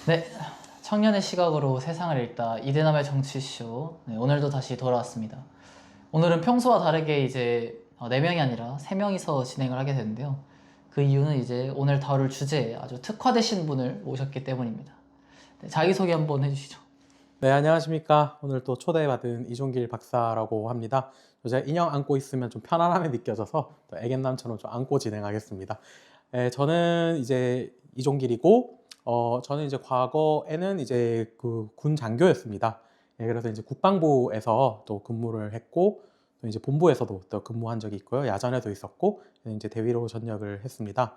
네, 청년의 시각으로 세상을 읽다 이대남의 정치쇼. 네, 오늘도 다시 돌아왔습니다. 오늘은 평소와 다르게 이제 4명이 아니라 3명이서 진행을 하게 되는데요. 그 이유는 이제 오늘 다룰 주제에 아주 특화되신 분을 모셨기 때문입니다. 네, 자기소개 한번 해주시죠. 네, 안녕하십니까. 오늘 또 초대받은 이종길 박사라고 합니다. 제가 인형 안고 있으면 좀 편안함이 느껴져서 또 애견남처럼 좀 안고 진행하겠습니다. 저는 이제 이종길이고, 저는 이제 과거에는 이제 그 군 장교였습니다. 그래서 이제 국방부에서 또 근무를 했고, 또 이제 본부에서도 또 근무한 적이 있고요. 야전에도 있었고, 이제 대위로 전역을 했습니다.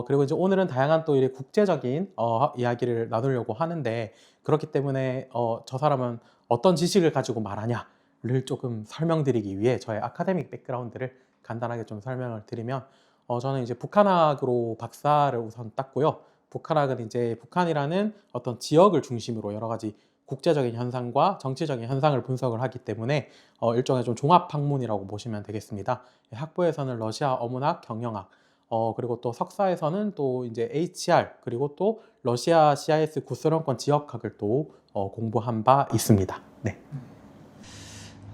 그리고 이제 오늘은 다양한 또 이렇게 국제적인 이야기를 나누려고 하는데, 그렇기 때문에 저 사람은 어떤 지식을 가지고 말하냐를 조금 설명드리기 위해 저의 아카데믹 백그라운드를 간단하게 좀 설명을 드리면, 저는 이제 북한학으로 박사를 우선 땄고요. 북한학은 이제 북한이라는 어떤 지역을 중심으로 여러 가지 국제적인 현상과 정치적인 현상을 분석을 하기 때문에 일종의 좀 종합학문이라고 보시면 되겠습니다. 학부에서는 러시아 어문학, 경영학, 그리고 또 석사에서는 또 이제 HR, 그리고 또 러시아 CIS 구소련권 지역학을 또 공부한 바 있습니다. 네.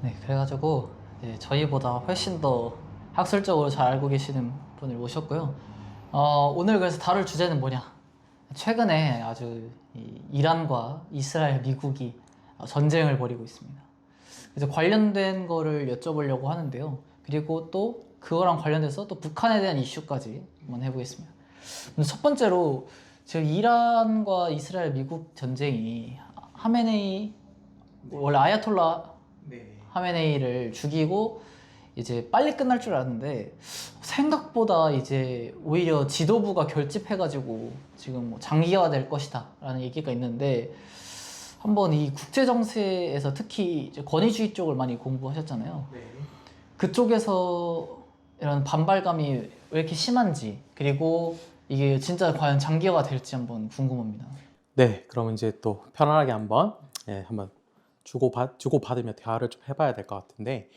네, 그래가지고 저희보다 훨씬 더 학술적으로 잘 알고 계시는 분을 모셨고요. 오늘 그래서 다룰 주제는 뭐냐? 최근에 아주 이란과 이스라엘, 미국이 전쟁을 벌이고 있습니다. 그래서 관련된 거를 여쭤보려고 하는데요. 그리고 또 그거랑 관련돼서 또 북한에 대한 이슈까지 한번 해보겠습니다. 근데 첫 번째로 지금 이란과 이스라엘, 미국 전쟁이 하메네이, 원래 아야톨라 네. 하메네이를 죽이고 이제 빨리 끝날 줄 알았는데 생각보다 이제 오히려 지도부가 결집해가지고 지금 뭐 장기화 될 것이다 라는 얘기가 있는데, 한번 이 국제 정세에서 특히 이제 권위주의 쪽을 많이 공부하셨잖아요. 네. 그쪽에서 이런 반발감이 왜 이렇게 심한지, 그리고 이게 진짜 과연 장기화가 될지 한번 궁금합니다. 네, 그럼 이제 또 편안하게 한번 주고받으며 대화를 좀 해봐야 될 것 같은데,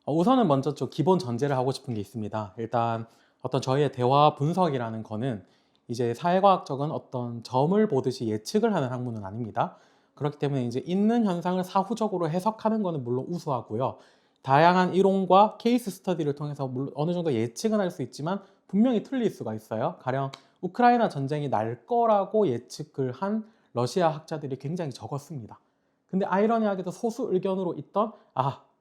우선은 먼저 좀 기본 전제를 하고 싶은 게 있습니다. 일단 어떤 저희의 대화 분석이라는 거는 이제 사회과학적인 어떤 점을 보듯이 예측을 하는 학문은 아닙니다. 그렇기 때문에 이제 있는 현상을 사후적으로 해석하는 거는 물론 우수하고요. 다양한 이론과 케이스 스터디를 통해서 물론 어느 정도 예측은 할 수 있지만 분명히 틀릴 수가 있어요. 가령 우크라이나 전쟁이 날 거라고 예측을 한 러시아 학자들이 굉장히 적었습니다. 근데 아이러니하게도 소수 의견으로 있던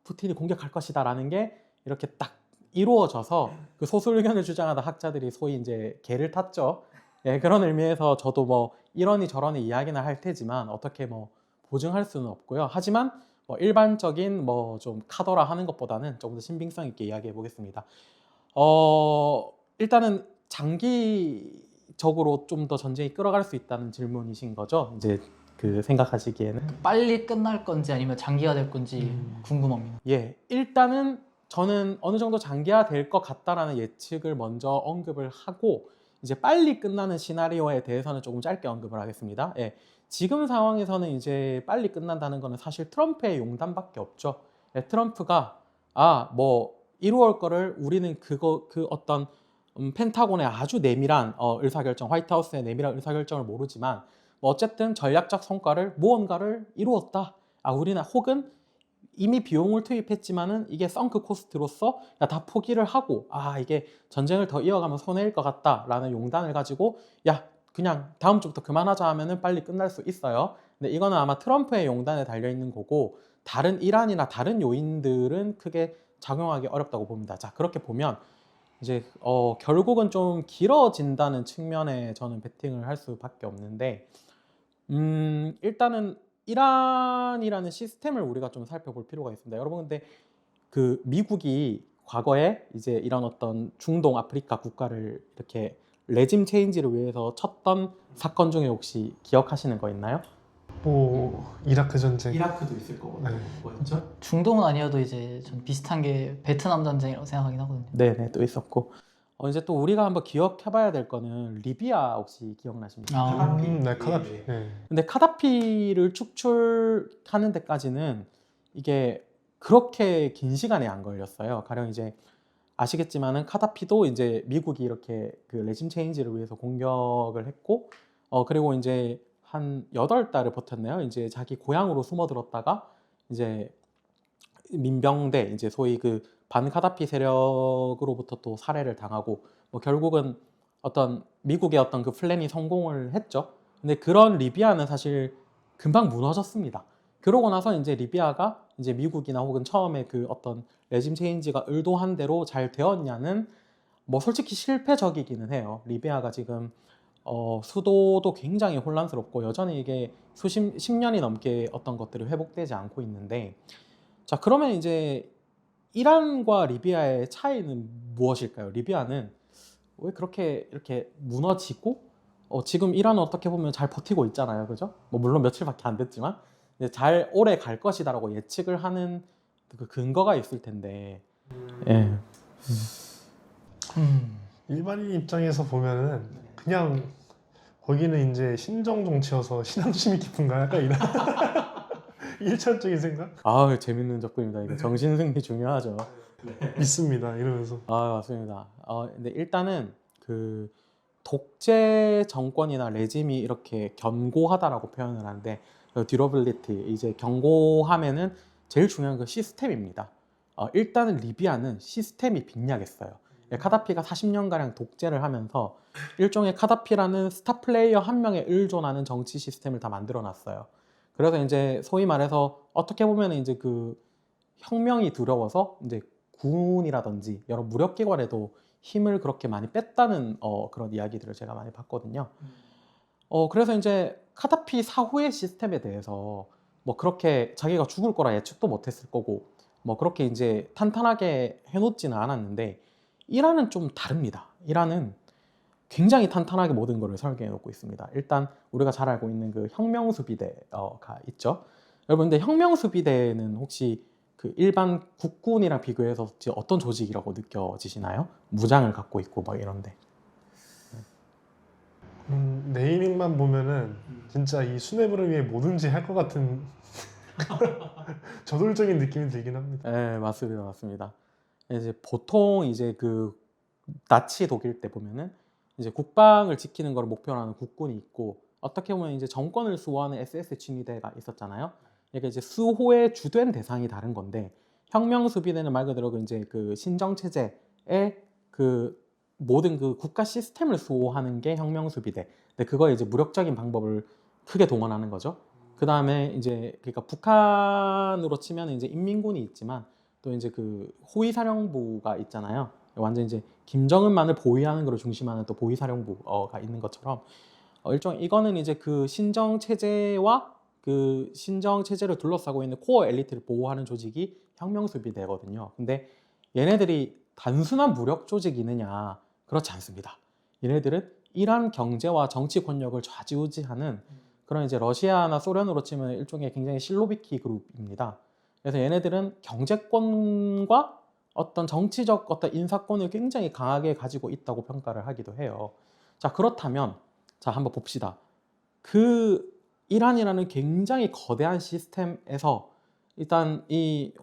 푸틴이 공격할 것이다 라는 게 이렇게 딱 이루어져서 그 소수 의견을 주장하던 학자들이 소위 이제 개를 탔죠. 예, 그런 의미에서 저도 뭐 이러니 저러니 이야기는 할 테지만 어떻게 뭐 보증할 수는 없고요. 하지만 뭐 일반적인 뭐 좀 카더라 하는 것보다는 조금 더 신빙성 있게 이야기해 보겠습니다. 일단은 장기적으로 좀 더 전쟁이 끌어갈 수 있다는 질문이신 거죠? 이제 그 생각하시기에는? 빨리 끝날 건지 아니면 장기화 될 건지 궁금합니다. 예, 일단은 저는 어느 정도 장기화 될 것 같다라는 예측을 먼저 언급을 하고 이제 빨리 끝나는 시나리오에 대해서는 조금 짧게 언급을 하겠습니다. 예, 지금 상황에서는 이제 빨리 끝난다는 거는 사실 트럼프의 용담밖에 없죠. 예, 트럼프가 뭐 이루어올 거를 우리는 그 어떤 펜타곤의 아주 내밀한 의사결정, 화이트하우스의 내밀한 의사결정을 모르지만 뭐 어쨌든 전략적 성과를 무언가를 이루었다. 우리는 혹은 이미 비용을 투입했지만은 이게 썬크 코스트로서 다 포기를 하고 이게 전쟁을 더 이어가면 손해일 것 같다라는 용단을 가지고 그냥 다음 주부터 그만하자 하면은 빨리 끝날 수 있어요. 근데 이거는 아마 트럼프의 용단에 달려 있는 거고 다른 이란이나 다른 요인들은 크게 작용하기 어렵다고 봅니다. 자, 그렇게 보면 이제 결국은 좀 길어진다는 측면에 저는 베팅을 할 수밖에 없는데, 일단은 이란이라는 시스템을 우리가 좀 살펴볼 필요가 있습니다. 여러분, 근데 그 미국이 과거에 이제 이런 어떤 중동 아프리카 국가를 이렇게 레짐 체인지를 위해서 쳤던 사건 중에 혹시 기억하시는 거 있나요? 뭐 이라크 전쟁. 이라크도 있을 거고. 네. 뭐였죠? 중동은 아니어도 이제 전 비슷한 게 베트남 전쟁이라고 생각하긴 하거든요. 네네, 또 있었고. 이제 또 우리가 한번 기억해봐야 될 거는 리비아 혹시 기억나십니까? 카다피. 네, 카다피. 예. 네. 근데 카다피를 축출하는 데까지는 이게 그렇게 긴 시간이 안 걸렸어요. 가령 이제 아시겠지만은 카다피도 이제 미국이 이렇게 그 레짐 체인지를 위해서 공격을 했고, 그리고 이제 한 8달을 버텼네요. 이제 자기 고향으로 숨어들었다가 이제 민병대 이제 소위 그 반카다피 세력으로부터 또 살해를 당하고 뭐 결국은 어떤 미국의 어떤 그 플랜이 성공을 했죠. 근데 그런 리비아는 사실 금방 무너졌습니다. 그러고 나서 이제 리비아가 이제 미국이나 혹은 처음에 그 어떤 레짐 체인지가 의도한 대로 잘 되었냐는 뭐 솔직히 실패적이기는 해요. 리비아가 지금 수도도 굉장히 혼란스럽고 여전히 이게 수십 10년이 넘게 어떤 것들이 회복되지 않고 있는데, 자 그러면 이제 이란과 리비아의 차이는 무엇일까요? 리비아는 왜 그렇게 이렇게 무너지고 지금 이란은 어떻게 보면 잘 버티고 있잖아요, 그죠? 뭐 물론 며칠밖에 안 됐지만 이제 잘 오래 갈 것이다라고 예측을 하는 그 근거가 있을 텐데, 예. 일반인 입장에서 보면은 그냥 거기는 이제 신정 정치여서 신앙심이 깊은가 약간 이런 일차원적인 생각? 아 재밌는 접근입니다. 이거 정신승리 중요하죠. 믿습니다 이러면서. 아 맞습니다. 근데 일단은 그 독재 정권이나 레짐이 이렇게 견고하다라고 표현을 하는데, 듀러블리티 이제 견고하면은 제일 중요한 건 시스템입니다. 일단은 리비아는 시스템이 빈약했어요. 카다피가 40년가량 독재를 하면서 일종의 카다피라는 스타 플레이어 한 명에 의존하는 정치 시스템을 다 만들어 놨어요. 그래서 이제 소위 말해서 어떻게 보면 이제 그 혁명이 두려워서 이제 군이라든지 여러 무력기관에도 힘을 그렇게 많이 뺐다는 그런 이야기들을 제가 많이 봤거든요. 그래서 이제 카다피 사후의 시스템에 대해서 뭐 그렇게 자기가 죽을 거라 예측도 못했을 거고 뭐 그렇게 이제 탄탄하게 해놓지는 않았는데, 이란은 좀 다릅니다. 이란은 굉장히 탄탄하게 모든 것을 설계해 놓고 있습니다. 일단 우리가 잘 알고 있는 그 혁명수비대가 있죠. 여러분, 근데 혁명수비대는 혹시 그 일반 국군이랑 비교해서 어떤 조직이라고 느껴지시나요? 무장을 갖고 있고 막 이런데. 네이밍만 보면은 진짜 이 수뇌부를 위해 뭐든지 할 것 같은 저돌적인 느낌이 들긴 합니다. 네, 맞습니다, 맞습니다. 이제 보통 이제 그 나치 독일 때 보면은 이제 국방을 지키는 걸 목표로 하는 국군이 있고, 어떻게 보면 이제 정권을 수호하는 SS 친위대가 있었잖아요. 이게 이제 수호의 주된 대상이 다른 건데, 혁명 수비대는 말 그대로 이제 그 신정 체제의 그 모든 그 국가 시스템을 수호하는 게 혁명 수비대. 근데 그거에 이제 무력적인 방법을 크게 동원하는 거죠. 그 다음에 이제 그러니까 북한으로 치면 이제 인민군이 있지만 또 이제 그 호위사령부가 있잖아요. 완전 이제 김정은만을 보위하는 것을 중심하는 또 보위사령부가 있는 것처럼, 일종 이거는 이제 그 신정 체제와 그 신정 체제를 둘러싸고 있는 코어 엘리트를 보호하는 조직이 혁명수비대거든요. 근데 얘네들이 단순한 무력 조직이느냐? 그렇지 않습니다. 얘네들은 이란 경제와 정치 권력을 좌지우지하는 그런 이제 러시아나 소련으로 치면 일종의 굉장히 실로비키 그룹입니다. 그래서 얘네들은 경제권과 어떤 정치적 어떤 인사권을 굉장히 강하게 가지고 있다고 평가를 하기도 해요. 자, 그렇다면 자, 한번 봅시다. 그 이란이라는 굉장히 거대한 시스템에서 일단 이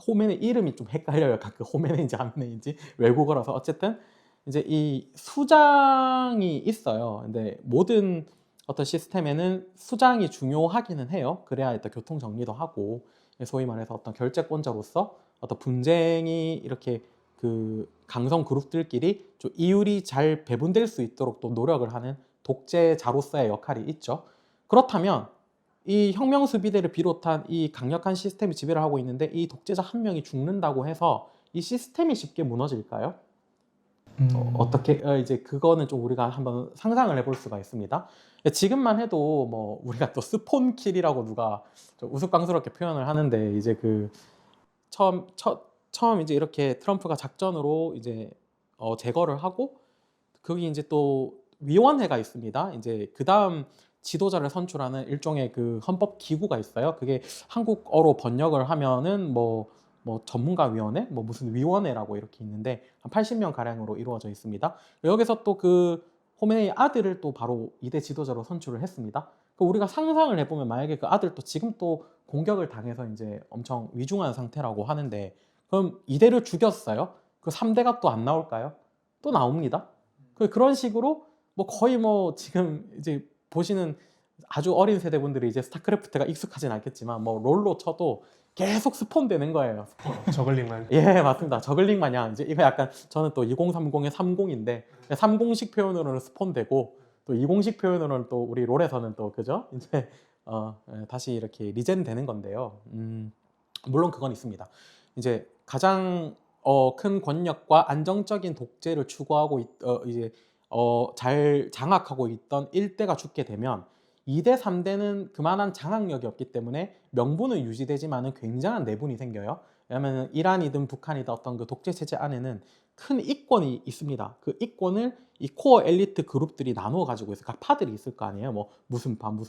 호메네 이름이 좀 헷갈려요. 가끔 호메네인지 하메네인지 외국어라서. 어쨌든 이제 이 수장이 있어요. 근데 모든 어떤 시스템에는 수장이 중요하기는 해요. 그래야 일단 교통 정리도 하고, 소위 말해서 어떤 결재권자로서 어떤 분쟁이 이렇게 그 강성 그룹들끼리 좀 이율이 잘 배분될 수 있도록 또 노력을 하는 독재자로서의 역할이 있죠. 그렇다면 이 혁명수비대를 비롯한 이 강력한 시스템이 지배를 하고 있는데, 이 독재자 한 명이 죽는다고 해서 이 시스템이 쉽게 무너질까요? 어떻게 이제 그거는 좀 우리가 한번 상상을 해볼 수가 있습니다. 지금만 해도 뭐 우리가 또 스폰킬이라고 누가 좀 우스꽝스럽게 표현을 하는데, 이제 그 처음 이제 이렇게 트럼프가 작전으로 이제 제거를 하고, 거기 이제 또 위원회가 있습니다. 이제 그 다음 지도자를 선출하는 일종의 그 헌법 기구가 있어요. 그게 한국어로 번역을 하면은 뭐 전문가위원회, 뭐 무슨 위원회라고 이렇게 있는데 한 80명 가량으로 이루어져 있습니다. 여기서 또 그 호메네이 아들을 또 바로 2대 지도자로 선출을 했습니다. 우리가 상상을 해보면 만약에 그 아들도 지금 또 공격을 당해서 이제 엄청 위중한 상태라고 하는데, 그럼 2대를 죽였어요. 그 3대가 또 안 나올까요? 또 나옵니다. 그런 식으로 뭐 거의 뭐 지금 이제 보시는 아주 어린 세대분들이 이제 스타크래프트가 익숙하진 않겠지만 뭐 롤로 쳐도 계속 스폰되는 거예요. 저글링만. 예, 맞습니다. 저글링 마냥 이제 이거 약간 저는 또 2030의 30인데 30식 표현으로는 스폰되고 또 20식 표현으로는 또 우리 롤에서는 또 그죠? 이제 다시 이렇게 리젠 되는 건데요. 물론 그건 있습니다. 이제 가장 큰 권력과 안정적인 독재를 추구하고 잘 장악하고 있던 1대가 죽게 되면 2대, 3대는 그만한 장악력이 없기 때문에 명분은 유지되지만은 굉장한 내분이 생겨요. 왜냐하면 이란이든 북한이든 어떤 그 독재 체제 안에는 큰 이권이 있습니다. 그 이권을 이 코어 엘리트 그룹들이 나누어 가지고 있어요. 각 파들이 있을 거 아니에요. 뭐 무슨 파, 뭐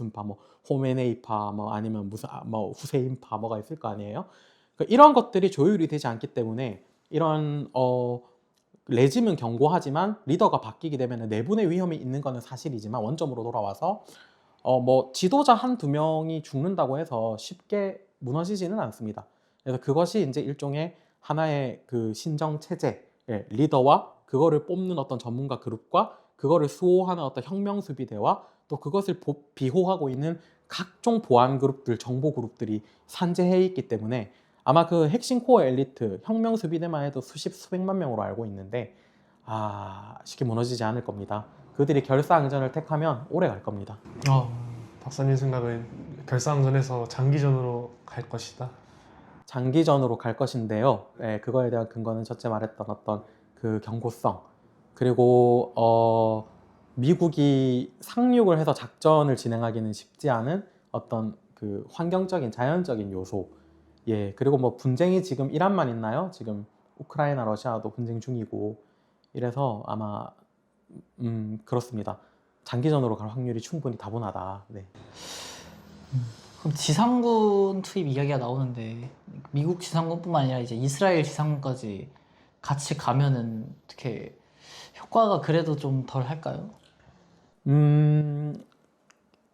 호메네이파, 뭐 아니면 무슨 뭐 후세인파 뭐가 있을 거 아니에요. 그러니까 이런 것들이 조율이 되지 않기 때문에 이런 레짐은 견고하지만 리더가 바뀌게 되면 내분의 위험이 있는 것은 사실이지만 원점으로 돌아와서 뭐 지도자 한두 명이 죽는다고 해서 쉽게 무너지지는 않습니다. 그래서 그것이 이제 일종의 하나의 그 신정 체제, 리더와 그거를 뽑는 어떤 전문가 그룹과 그거를 수호하는 어떤 혁명 수비대와 또 그것을 비호하고 있는 각종 보안 그룹들, 정보 그룹들이 산재해 있기 때문에 아마 그 핵심 코어 엘리트, 혁명 수비대만 해도 수백만 명으로 알고 있는데 쉽게 무너지지 않을 겁니다. 그들이 결사항전을 택하면 오래 갈 겁니다. 박사님 생각은 결사항전에서 장기전으로 갈 것이다. 장기전으로 갈 것인데요. 그거에 대한 근거는 첫째 말했던 어떤 그 경고성 그리고 미국이 상륙을 해서 작전을 진행하기는 쉽지 않은 어떤 그 환경적인 자연적인 요소 그리고 뭐 분쟁이 지금 이란만 있나요? 지금 우크라이나 러시아도 분쟁 중이고 이래서 아마 그렇습니다. 장기전으로 갈 확률이 충분히 다분하다. 네. 그럼 지상군 투입 이야기가 나오는데 미국 지상군뿐만 아니라 이제 이스라엘 지상군까지 같이 가면은 어떻게 효과가 그래도 좀 덜 할까요?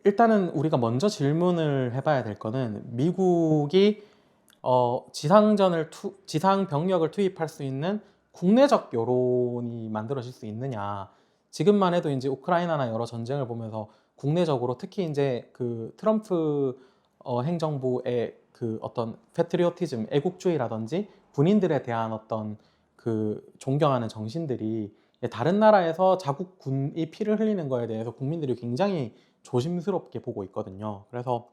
일단은 우리가 먼저 질문을 해봐야 될 거는 미국이 지상 병력을 투입할 수 있는 국내적 여론이 만들어질 수 있느냐. 지금만 해도 이제 우크라이나나 여러 전쟁을 보면서 국내적으로 특히 이제 그 트럼프 행정부의 그 어떤 패트리오티즘, 애국주의라든지 군인들에 대한 어떤 그 존경하는 정신들이 다른 나라에서 자국군이 피를 흘리는 거에 대해서 국민들이 굉장히 조심스럽게 보고 있거든요. 그래서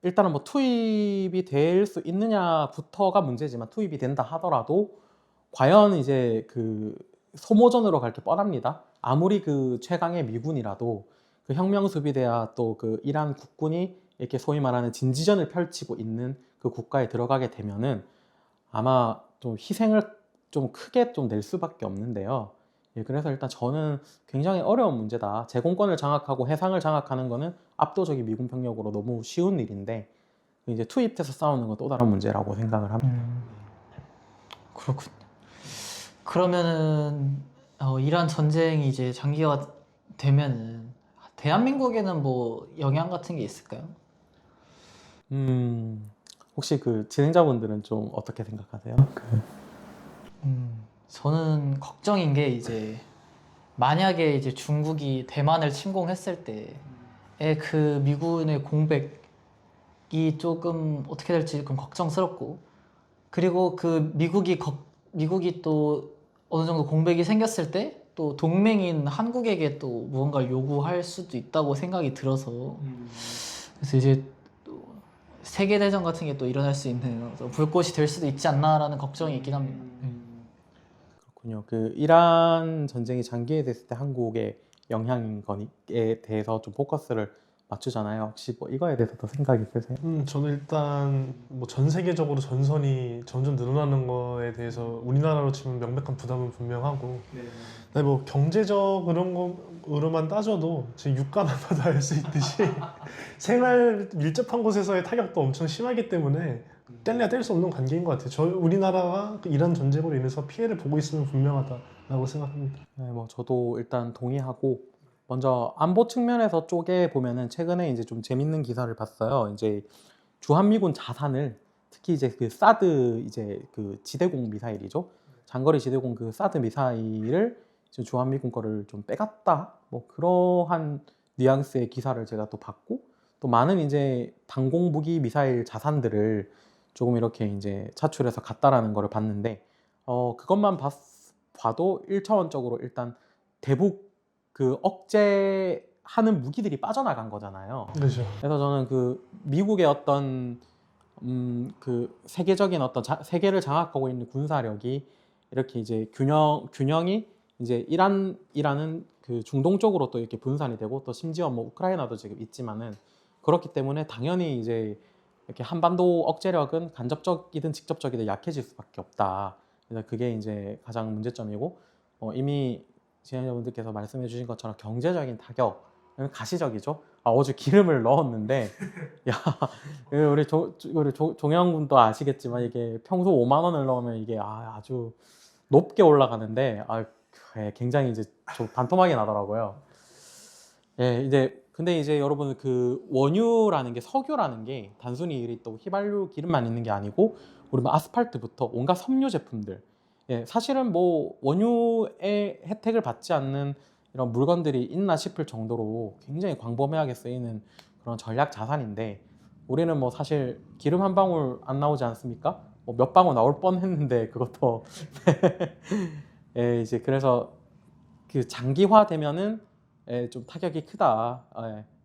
일단은 뭐 투입이 될 수 있느냐부터가 문제지만 투입이 된다 하더라도 과연 이제 그 소모전으로 갈 게 뻔합니다. 아무리 그 최강의 미군이라도 그 혁명수비대와 또 그 이란 국군이 이렇게 소위 말하는 진지전을 펼치고 있는 그 국가에 들어가게 되면은 아마 좀 희생을 좀 크게 좀 낼 수밖에 없는데요. 그래서 일단 저는 굉장히 어려운 문제다. 제공권을 장악하고 해상을 장악하는 거는 압도적인 미군 병력으로 너무 쉬운 일인데 이제 투입돼서 싸우는 건 또 다른 문제라고 생각을 합니다. 그렇군요. 그러면은 이란 전쟁이 이제 장기화 되면은 대한민국에는 뭐 영향 같은 게 있을까요? 혹시 그 진행자분들은 좀 어떻게 생각하세요? 저는 걱정인 게 이제 만약에 이제 중국이 대만을 침공했을 때의 그 미군의 공백이 조금 어떻게 될지 좀 걱정스럽고 그리고 그 미국이 또 어느 정도 공백이 생겼을 때 또 동맹인 한국에게 또 무언가를 요구할 수도 있다고 생각이 들어서 그래서 이제 또 세계대전 같은 게 또 일어날 수 있는 어떤 불꽃이 될 수도 있지 않나라는 걱정이 있긴 합니다. 그렇군요. 그 이란 전쟁이 장기화됐을 때 한국의 영향에 대해서 좀 포커스를 맞추잖아요. 혹시 뭐 이거에 대해서 더 생각 있으세요? 저는 일단 뭐 전 세계적으로 전선이 점점 늘어나는 거에 대해서 우리나라로 치면 명백한 부담은 분명하고 근데 뭐 경제적 그런 거로만 따져도 지금 유가만 봐도 알 수 있듯이 생활 밀접한 곳에서의 타격도 엄청 심하기 때문에 뗄래야 뗄 수 없는 관계인 것 같아요. 우리나라가 그 이란 전쟁으로 인해서 피해를 보고 있으면 분명하다라고 생각합니다. 네, 뭐 저도 일단 동의하고 먼저 안보 측면에서 쪼개 보면은 최근에 이제 좀 재밌는 기사를 봤어요. 이제 주한미군 자산을 특히 이제 그 사드 이제 그 지대공 미사일이죠. 장거리 지대공 그 사드 미사일을 지금 주한미군 거를 좀 빼갔다. 뭐 그러한 뉘앙스의 기사를 제가 또 봤고 또 많은 이제 방공 무기 미사일 자산들을 조금 이렇게 이제 차출해서 갔다라는 거를 봤는데 그것만 봐도 1차원적으로 일단 대북 그 억제하는 무기들이 빠져나간 거잖아요. 그렇죠. 그래서 저는 그 미국의 어떤 그 세계적인 어떤 세계를 장악하고 있는 군사력이 이렇게 이제 균형이 이제 이란이라는 그 중동 쪽으로 또 이렇게 분산이 되고 또 심지어 뭐 우크라이나도 지금 있지만은 그렇기 때문에 당연히 이제 이렇게 한반도 억제력은 간접적이든 직접적이든 약해질 수밖에 없다. 그래서 그게 이제 가장 문제점이고 이미 지향자분들께서 말씀해 주신 것처럼 경제적인 타격은 가시적이죠. 어제 기름을 넣었는데 야 우리 종영 군도 아시겠지만 이게 평소 5만 원을 넣으면 이게 아주 높게 올라가는데 굉장히 이제 좀 반토막이 나더라고요. 예, 이제 근데 이제 여러분 그 원유라는 게 석유라는 게 단순히 또 휘발유 기름만 있는 게 아니고 우리 뭐 아스팔트부터 온갖 섬유 제품들 사실은 뭐 원유의 혜택을 받지 않는 이런 물건들이 있나 싶을 정도로 굉장히 광범위하게 쓰이는 그런 전략 자산인데 우리는 뭐 사실 기름 한 방울 안 나오지 않습니까? 뭐 몇 방울 나올 뻔했는데 그것도 이제 그래서 그 장기화 되면은 좀 타격이 크다.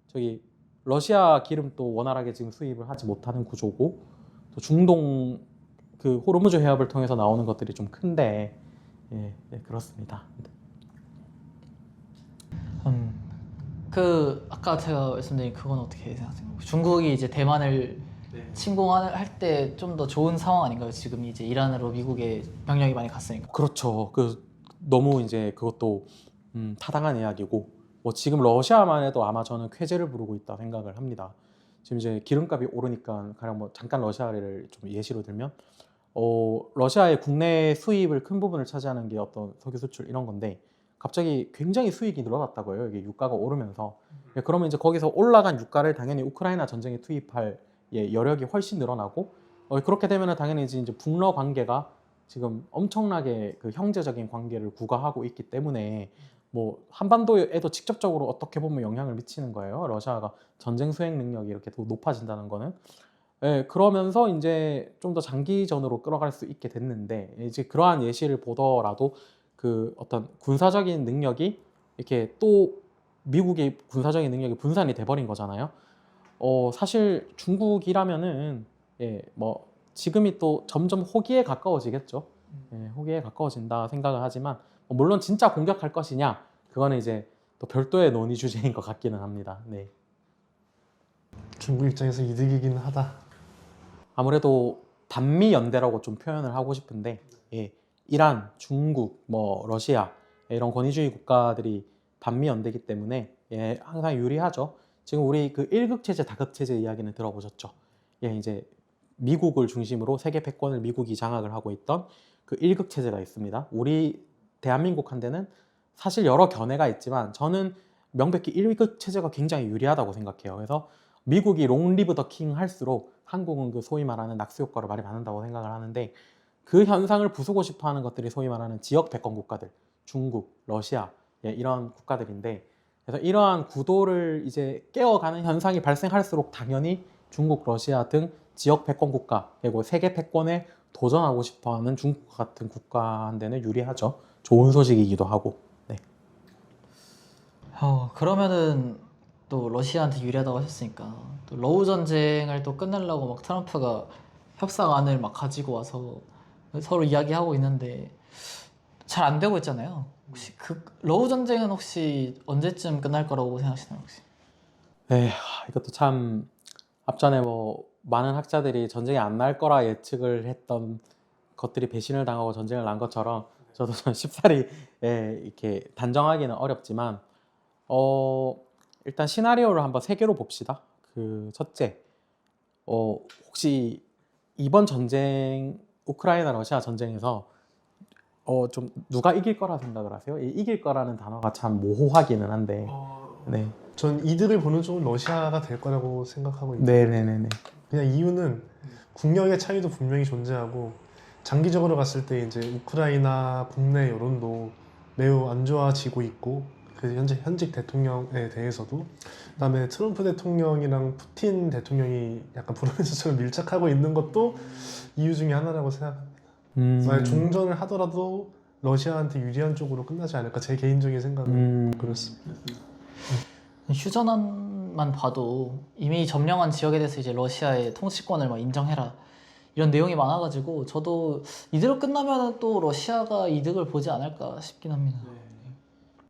저기 러시아 기름 또 원활하게 지금 수입을 하지 못하는 구조고 또 중동 그 호르무즈 해협을 통해서 나오는 것들이 좀 큰데 그렇습니다. 그 아까 제가 말씀드린 그건 어떻게 생각하세요? 중국이 이제 대만을 침공할 때 좀 더 좋은 상황 아닌가요? 지금 이제 이란으로 미국의 병력이 많이 갔으니까. 그렇죠. 그 너무 이제 그것도 타당한 이야기고 뭐 지금 러시아만 해도 아마 저는 쾌재를 부르고 있다 생각을 합니다. 지금 이제 기름값이 오르니까 가령 뭐 잠깐 러시아를 좀 예시로 들면 러시아의 국내 수입을 큰 부분을 차지하는 게 어떤 석유 수출 이런 건데 갑자기 굉장히 수익이 늘어났다고 해요. 이게 유가가 오르면서. 그러면 이제 거기서 올라간 유가를 당연히 우크라이나 전쟁에 투입할 여력이 훨씬 늘어나고 그렇게 되면 당연히 이제 북러 관계가 지금 엄청나게 그 형제적인 관계를 구가하고 있기 때문에 뭐 한반도에도 직접적으로 어떻게 보면 영향을 미치는 거예요. 러시아가 전쟁 수행 능력이 이렇게 더 높아진다는 거는. 그러면서 이제 좀 더 장기전으로 끌어갈 수 있게 됐는데 이제 그러한 예시를 보더라도 그 어떤 군사적인 능력이 이렇게 또 미국의 군사적인 능력이 분산이 돼버린 거잖아요. 사실 중국이라면은 뭐 지금이 또 점점 호기에 가까워지겠죠. 호기에 가까워진다 생각을 하지만 물론 진짜 공격할 것이냐 그거는 이제 또 별도의 논의 주제인 것 같기는 합니다. 네. 중국 입장에서 이득이긴 하다. 아무래도 반미 연대라고 좀 표현을 하고 싶은데 이란, 중국, 뭐 러시아 이런 권위주의 국가들이 반미 연대이기 때문에 항상 유리하죠. 지금 우리 그 1극 체제, 다극 체제 이야기는 들어보셨죠? 이제 미국을 중심으로 세계 패권을 미국이 장악을 하고 있던 그 1극 체제가 있습니다. 우리 대한민국한테는 사실 여러 견해가 있지만 저는 명백히 1극 체제가 굉장히 유리하다고 생각해요. 그래서 미국이 롱 리브 더 킹 할수록 한국은 그 소위 말하는 낙수 효과를 많이 받는다고 생각을 하는데 그 현상을 부수고 싶어 하는 것들이 소위 말하는 지역 패권 국가들, 중국, 러시아 이런 국가들인데 그래서 이러한 구도를 이제 깨어가는 현상이 발생할수록 당연히 중국, 러시아 등 지역 패권 국가 그리고 세계 패권에 도전하고 싶어하는 중국 같은 국가한테는 유리하죠. 좋은 소식이기도 하고. 네. 그러면은 또 러시아한테 유리하다고 하셨으니까 또 러우 전쟁을 또 끝내려고 막 트럼프가 협상안을 막 가지고 와서 서로 이야기하고 있는데 잘 안 되고 있잖아요. 혹시 그 러우 전쟁은 혹시 언제쯤 끝날 거라고 생각하시나요, 혹시? 이것도 참 앞전에 뭐 많은 학자들이 전쟁이 안 날 거라 예측을 했던 것들이 배신을 당하고 전쟁을 난 것처럼 저도 쉽사리 이렇게 단정하기는 어렵지만 일단 시나리오를 한번 세 개로 봅시다. 그 첫째, 혹시 이번 전쟁 우크라이나 러시아 전쟁에서 좀 누가 이길 거라 생각을 하세요? 이 이길 거라는 단어가 참 모호하기는 한데. 네. 전 이득을 보는 쪽은 러시아가 될 거라고 생각하고 있는데 네네네네. 그냥 이유는 국력의 차이도 분명히 존재하고 장기적으로 봤을 때 이제 우크라이나 국내 여론도 매우 안 좋아지고 있고 그 현직 대통령에 대해서도 그다음에 트럼프 대통령이랑 푸틴 대통령이 약간 브로맨스처럼 밀착하고 있는 것도 이유 중에 하나라고 생각합니다. 만약 종전을 하더라도 러시아한테 유리한 쪽으로 끝나지 않을까 제 개인적인 생각은 그렇습니다. 휴전안만 봐도 이미 점령한 지역에 대해서 이제 러시아의 통치권을 막 인정해라 이런 내용이 많아가지고 저도 이대로 끝나면 또 러시아가 이득을 보지 않을까 싶긴 합니다.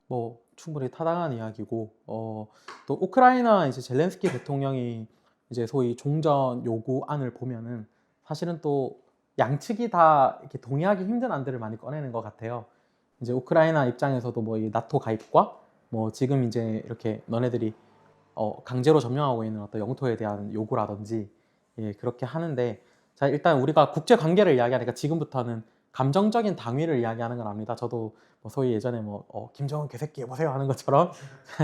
뭐 충분히 타당한 이야기고 또 우크라이나 이제 젤렌스키 대통령이 이제 소위 종전 요구안을 보면은 사실은 또 양측이 다 이렇게 동의하기 힘든 안들을 많이 꺼내는 것 같아요. 이제 우크라이나 입장에서도 뭐 이 나토 가입과 뭐 지금 이제 이렇게 너네들이 강제로 점령하고 있는 어떤 영토에 대한 요구라든지 예, 그렇게 하는데 자 일단 우리가 국제 관계를 이야기하니까 지금부터는 감정적인 당위를 이야기하는 건 압니다. 저도 뭐 소위 예전에 뭐 김정은 개새끼 해보세요 하는 것처럼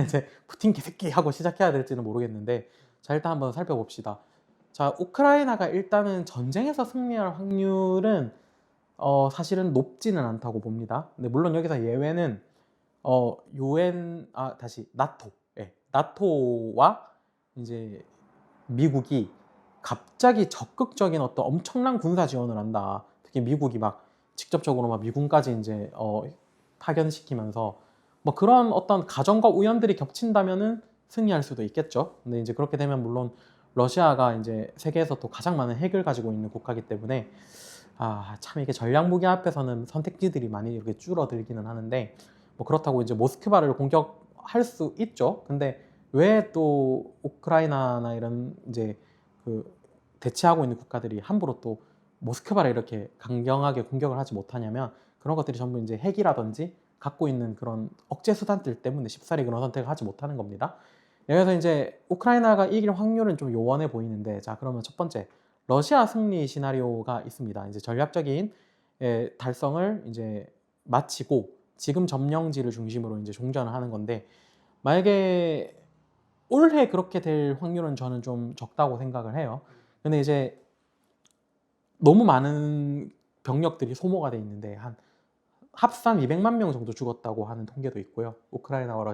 이제 푸틴 개새끼 하고 시작해야 될지는 모르겠는데 자 일단 한번 살펴봅시다. 자 우크라이나가 일단은 전쟁에서 승리할 확률은 사실은 높지는 않다고 봅니다. 근데 물론 여기서 예외는 나토, 예, 나토와 이제 미국이 갑자기 적극적인 어떤 엄청난 군사 지원을 한다. 특히 미국이 막 직접적으로 막 미군까지 이제 파견시키면서 뭐 그런 어떤 가정과 우연들이 겹친다면은 승리할 수도 있겠죠. 근데 이제 그렇게 되면 물론 러시아가 이제 세계에서 또 가장 많은 핵을 가지고 있는 국가이기 때문에 참 이게 전략 무기 앞에서는 선택지들이 많이 이렇게 줄어들기는 하는데 뭐 그렇다고 이제 모스크바를 공격할 수 있죠. 근데 왜 또 우크라이나나 이런 이제 그 대치하고 있는 국가들이 함부로 또 모스크바를 이렇게 강경하게 공격을 하지 못하냐면 그런 것들이 전부 이제 핵이라든지 갖고 있는 그런 억제 수단들 때문에 쉽사리 그런 선택을 하지 못하는 겁니다. 여기서 이제 우크라이나가 이길 확률은 좀 요원해 보이는데 자 그러면 첫 번째 러시아 승리 시나리오가 있습니다. 이제 전략적인 달성을 이제 마치고 지금 점령지를 중심으로 이제 종전을 하는 건데 만약에 올해 그렇게 될 확률은 저는 좀 적다고 생각을 해요. 근데 이제 너무 많은 병력들이 소모가 돼 있는데 한 합산 200만 명 정도 죽었다고 하는 통계도 있고요. 우크라이나와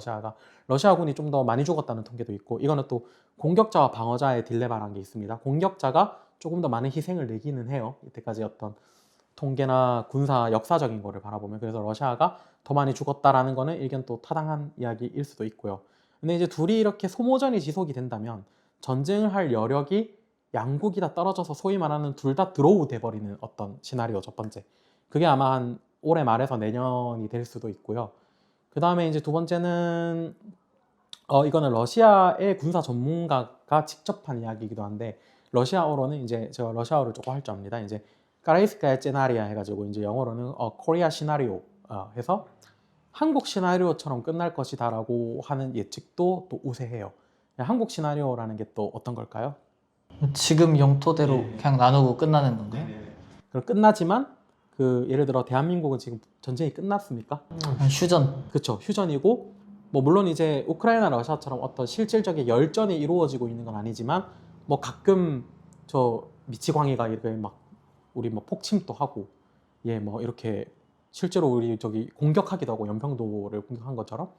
러시아군이 좀 더 많이 죽었다는 통계도 있고 이거는 또 공격자와 방어자의 딜레마라는 게 있습니다. 공격자가 조금 더 많은 희생을 내기는 해요. 이때까지 어떤 통계나 군사 역사적인 거를 바라보면 그래서 러시아가 더 많이 죽었다라는 거는 일견 또 타당한 이야기일 수도 있고요. 근데 이제 둘이 이렇게 소모전이 지속이 된다면 전쟁을 할 여력이 양국이 다 떨어져서 소위 말하는 둘 다 드로우 돼버리는 어떤 시나리오 첫 번째. 그게 아마 한 올해 말에서 내년이 될 수도 있고요. 그 다음에 이제 두 번째는 이거는 러시아의 군사 전문가가 직접 한 이야기이기도 한데 러시아어로는 이제 제가 러시아어를 조금 할 줄 압니다. 이제 까라이스카야 제나리아 해가지고 이제 영어로는 코리아 시나리오 해서 한국 시나리오처럼 끝날 것이다라고 하는 예측도 또 우세해요. 한국 시나리오라는 게 또 어떤 걸까요? 지금 영토대로 그냥 나누고 끝나는 건가요? 그럼 끝나지만 그 예를 들어 대한민국은 지금 전쟁이 끝났습니까? 휴전. 그렇죠. 휴전이고 뭐 물론 이제 우크라이나 러시아처럼 어떤 실질적인 열전이 이루어지고 있는 건 아니지만 뭐 가끔 저 미치광이가 이렇게 막 우리 뭐 폭침도 하고 예 뭐 이렇게 실제로 우리 저기 공격하기도 하고 연평도를 공격한 것처럼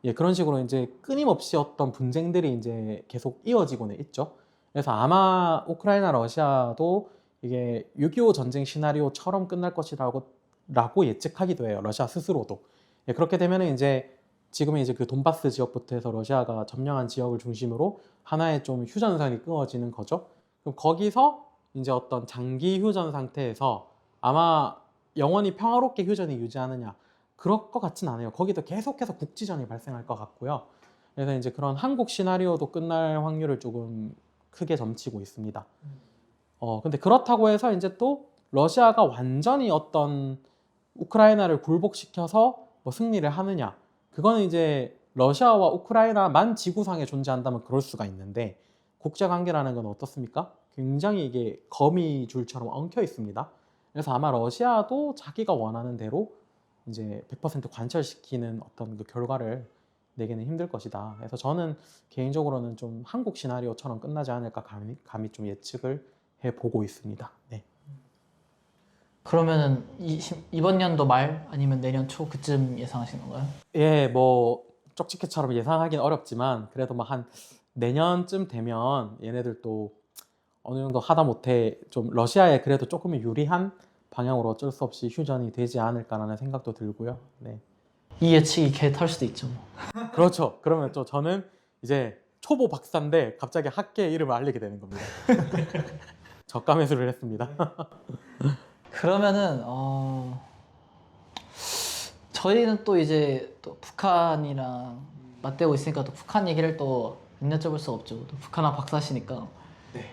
예 그런 식으로 이제 끊임없이 어떤 분쟁들이 이제 계속 이어지고는 있죠. 그래서 아마 우크라이나 러시아도 이게 6.25 전쟁 시나리오처럼 끝날 것이라고 예측하기도 해요. 러시아 스스로도. 예, 그렇게 되면은 이제 지금은 이제 그 돈바스 지역부터 해서 러시아가 점령한 지역을 중심으로 하나의 좀 휴전선이 끊어지는 거죠. 그럼 거기서 이제 어떤 장기 휴전 상태에서 아마 영원히 평화롭게 휴전이 유지하느냐 그럴 것 같진 않아요. 거기도 계속해서 국지전이 발생할 것 같고요. 그래서 이제 그런 한국 시나리오도 끝날 확률을 조금 크게 점치고 있습니다. 근데 그렇다고 해서 이제 또 러시아가 완전히 어떤 우크라이나를 굴복시켜서 뭐 승리를 하느냐 그거는 이제 러시아와 우크라이나만 지구상에 존재한다면 그럴 수가 있는데 국제관계라는 건 어떻습니까? 굉장히 이게 거미줄처럼 엉켜 있습니다. 그래서 아마 러시아도 자기가 원하는 대로 이제 100% 관철시키는 어떤 그 결과를 내기는 힘들 것이다. 그래서 저는 개인적으로는 좀 한국 시나리오처럼 끝나지 않을까 감히 좀 예측을 해보고 있습니다. 네. 그러면은 이번 년도 말 아니면 내년 초 그쯤 예상하시는 건가요? 예, 뭐 쪽지게처럼 예상하기는 어렵지만 그래도 막 한 내년쯤 되면 얘네들도 어느 정도 하다 못해 좀 러시아에 그래도 조금 유리한 방향으로 어쩔 수 없이 휴전이 되지 않을까라는 생각도 들고요. 네. 이 예측이 개탈 수도 있죠. 뭐. 그렇죠. 그러면 또 저는 이제 초보 박사인데 갑자기 학계의 이름을 알리게 되는 겁니다. 저가 매수를 했습니다. 그러면은 저희는 또 이제 또 북한이랑 맞대고 있으니까 또 북한 얘기를 또 안 여쭤볼 수 없죠. 또 북한학 박사시니까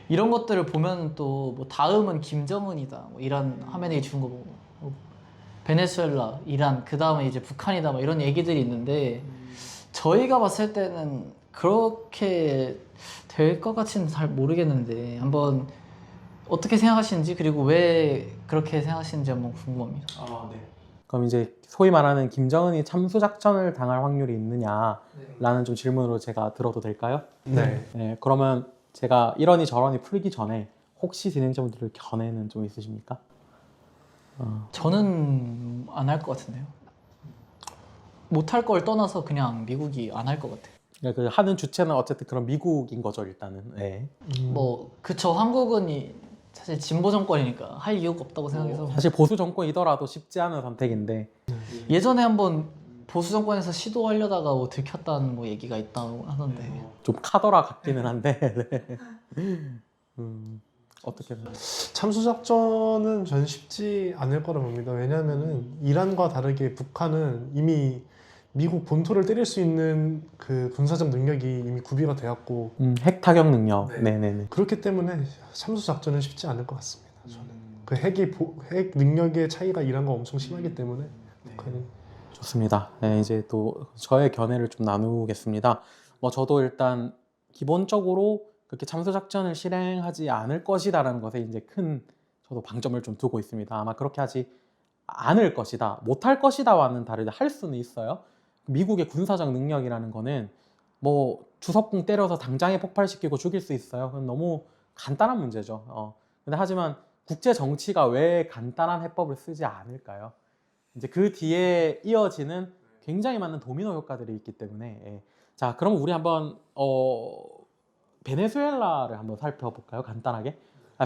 이런 것들을 보면 또 뭐 다음은 김정은이다, 뭐 이란 화면에 준 거 보고 뭐 베네수엘라, 이란, 그 다음에 이제 북한이다, 뭐 이런 얘기들이 있는데 저희가 봤을 때는 그렇게 될 것 같지는 잘 모르겠는데 한번 어떻게 생각하시는지, 그리고 왜 그렇게 생각하시는지 한번 궁금합니다. 그럼 이제 소위 말하는 김정은이 참수 작전을 당할 확률이 있느냐라는 좀 질문으로 제가 들어도 될까요? 네. 네, 그러면 제가 이러니 저러니 풀기 전에 혹시 진행자분들 견해는 좀 있으십니까? 저는 안 할 것 같은데요. 못할 걸 떠나서 그냥 미국이 안 할 것 같아요. 그러니까 그 하는 주체는 어쨌든 그런 미국인 거죠 일단은. 네. 뭐 그쵸, 한국은 사실 진보 정권이니까 할 이유가 없다고 생각해서 사실 보수 정권이더라도 쉽지 않은 선택인데 예전에 한번 보수 정권에서 시도하려다가 뭐 들켰다는 뭐 얘기가 있다고 하던데 좀 카더라 같기는 한데 네. 어떻게 참수 작전은 전 쉽지 않을 거라 봅니다. 왜냐하면은 이란과 다르게 북한은 이미 미국 본토를 때릴 수 있는 그 군사적 능력이 이미 구비가 되었고 핵 타격 능력. 네. 네네네. 그렇기 때문에 참수 작전은 쉽지 않을 것 같습니다. 저는 그 핵 능력의 차이가 이란과 엄청 심하기 때문에 북한이 좋습니다. 네, 이제 또 저의 견해를 좀 나누겠습니다. 뭐 저도 일단 기본적으로 그렇게 참수 작전을 실행하지 않을 것이다라는 것에 이제 큰 저도 방점을 좀 두고 있습니다. 아마 그렇게 하지 않을 것이다, 못할 것이다와는 다르게 할 수는 있어요. 미국의 군사적 능력이라는 거는 뭐 주석궁 때려서 당장에 폭발시키고 죽일 수 있어요. 그건 너무 간단한 문제죠. 근데 하지만 국제 정치가 왜 간단한 해법을 쓰지 않을까요? 이제 그 뒤에 이어지는 굉장히 많은 도미노 효과들이 있기 때문에 자, 그럼 우리 한번 베네수엘라를 한번 살펴볼까요? 간단하게.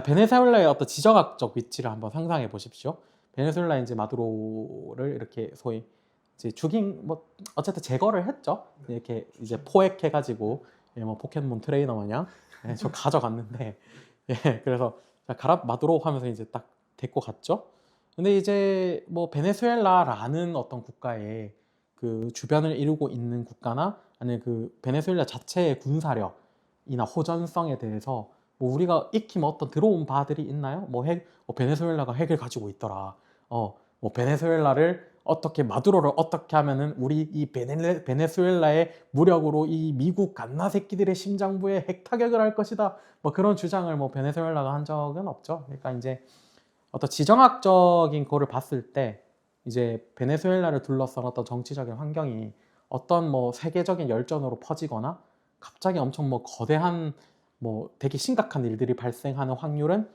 베네수엘라의 어떤 지정학적 위치를 한번 상상해 보십시오. 베네수엘라 이제 마두로를 이렇게 소위 이제 죽인 뭐 어쨌든 제거를 했죠. 이렇게 이제 포획해가지고 뭐 포켓몬 트레이너 마냥 좀 가져갔는데 그래서 자, 가라 마두로 하면서 이제 딱 데리고 갔죠. 근데 이제 뭐 베네수엘라라는 어떤 국가의 그 주변을 이루고 있는 국가나 아니면 그 베네수엘라 자체의 군사력이나 호전성에 대해서 뭐 우리가 익히 뭐 어떤 들어온 바들이 있나요? 뭐 베네수엘라가 핵을 가지고 있더라. 뭐 베네수엘라를 어떻게 마두로를 어떻게 하면은 우리 이 베네수엘라의 무력으로 이 미국 갓나 새끼들의 심장부에 핵 타격을 할 것이다. 뭐 그런 주장을 뭐 베네수엘라가 한 적은 없죠. 그러니까 이제 어떤 지정학적인 거를 봤을 때 이제 베네수엘라를 둘러싼 어떤 정치적인 환경이 어떤 뭐 세계적인 열전으로 퍼지거나 갑자기 엄청 뭐 거대한 뭐 되게 심각한 일들이 발생하는 확률은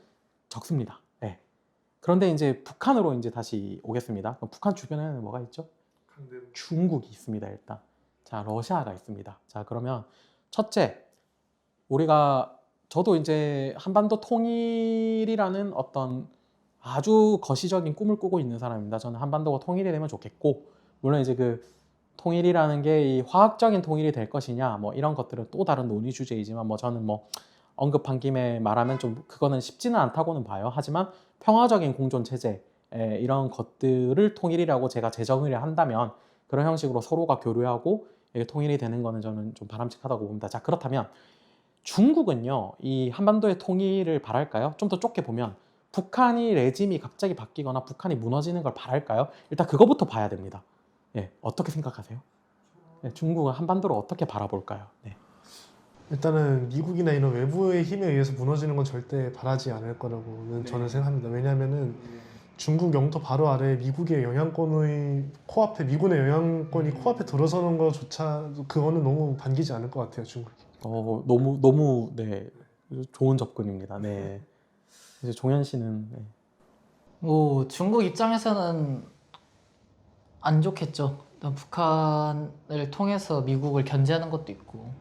적습니다. 네. 그런데 이제 북한으로 이제 다시 오겠습니다. 그럼 북한 주변에는 뭐가 있죠? 중국이 있습니다. 일단 자, 러시아가 있습니다. 자, 그러면 첫째, 우리가 저도 이제 한반도 통일이라는 어떤 아주 거시적인 꿈을 꾸고 있는 사람입니다. 저는 한반도가 통일이 되면 좋겠고, 물론 이제 그 통일이라는 게 이 화학적인 통일이 될 것이냐 뭐 이런 것들은 또 다른 논의 주제이지만 뭐 저는 뭐 언급한 김에 말하면 좀 그거는 쉽지는 않다고는 봐요. 하지만 평화적인 공존 체제 이런 것들을 통일이라고 제가 재정의를 한다면 그런 형식으로 서로가 교류하고 이게 통일이 되는 거는 저는 좀 바람직하다고 봅니다. 자, 그렇다면 중국은요 이 한반도의 통일을 바랄까요? 좀 더 좁게 보면 북한이 레짐이 갑자기 바뀌거나 북한이 무너지는 걸 바랄까요? 일단 그거부터 봐야 됩니다. 예, 어떻게 생각하세요? 예, 중국은 한반도를 어떻게 바라볼까요? 네. 일단은 미국이나 이런 외부의 힘에 의해서 무너지는 건 절대 바라지 않을 거라고는 저는 생각합니다. 왜냐하면은 중국 영토 바로 아래 미국의 영향권의 코앞에 미군의 영향권이 코앞에 들어서는 것조차 그거는 너무 반기지 않을 것 같아요, 중국이. 너무 네 좋은 접근입니다. 네. 이제 종현 씨는 네. 뭐 중국 입장에서는 안 좋겠죠. 일단 북한을 통해서 미국을 견제하는 것도 있고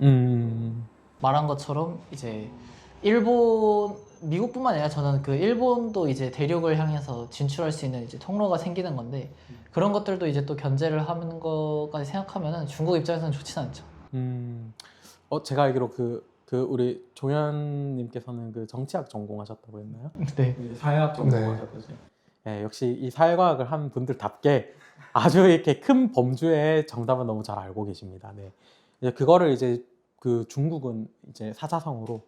말한 것처럼 이제 미국뿐만 아니라 저는 그 일본도 이제 대륙을 향해서 진출할 수 있는 이제 통로가 생기는 건데 그런 것들도 이제 또 견제를 하는 것까지 생각하면은 중국 입장에서는 좋진 않죠. 제가 알기로 우리 종현님께서는 그 정치학 전공하셨다고 했나요? 네. 사회학 전공하셨듯이. 네, 역시 이 사회과학을 한 분들답게 아주 이렇게 큰 범주의 정답은 너무 잘 알고 계십니다. 네. 이제 그거를 이제 그 중국은 이제 사자성어로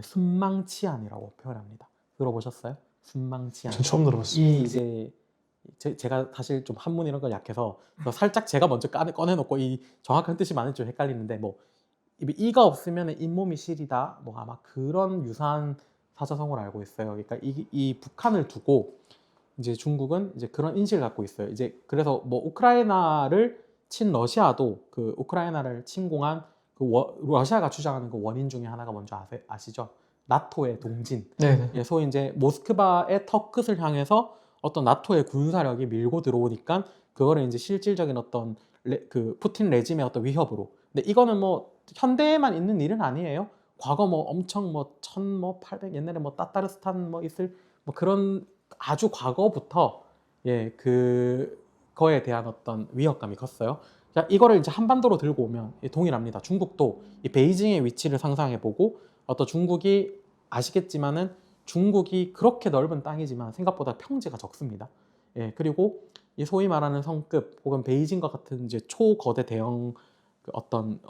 순망치안이라고 표현합니다. 들어보셨어요? 순망치안. 전 처음 들어봤습니다. 이 이제 제가 사실 좀 한문 이런 거 약해서 살짝 제가 먼저 꺼내놓고 이 정확한 뜻이 많은지 좀 헷갈리는데 뭐 이가 없으면 잇몸이 시리다 뭐 아마 그런 유사한 사자성어를 알고 있어요. 그러니까 이 북한을 두고 이제 중국은 이제 그런 인식을 갖고 있어요. 이제 그래서 뭐 우크라이나를 친 러시아도 그 우크라이나를 침공한 러시아가 주장하는 그 원인 중에 하나가 뭔지 아시죠? 나토의 동진. 네. 예, 소위 이제 모스크바의 턱끝을 향해서 어떤 나토의 군사력이 밀고 들어오니까 그거를 이제 실질적인 어떤 그 푸틴 레짐의 어떤 위협으로. 근데 이거는 뭐 현대에만 있는 일은 아니에요. 과거 뭐 엄청 뭐 1800 옛날에 뭐 따따르스탄 뭐 있을 뭐 그런 아주 과거부터 예, 그거에 대한 어떤 위협감이 컸어요. 자, 이거를 이제 한반도로 들고 오면 동일합니다. 중국도 이 베이징의 위치를 상상해 보고 어떤 중국이 아시겠지만은 중국이 그렇게 넓은 땅이지만 생각보다 평지가 적습니다. 예, 그리고 이 소위 말하는 성급 혹은 베이징과 같은 이제 초거대 대형 그 어떤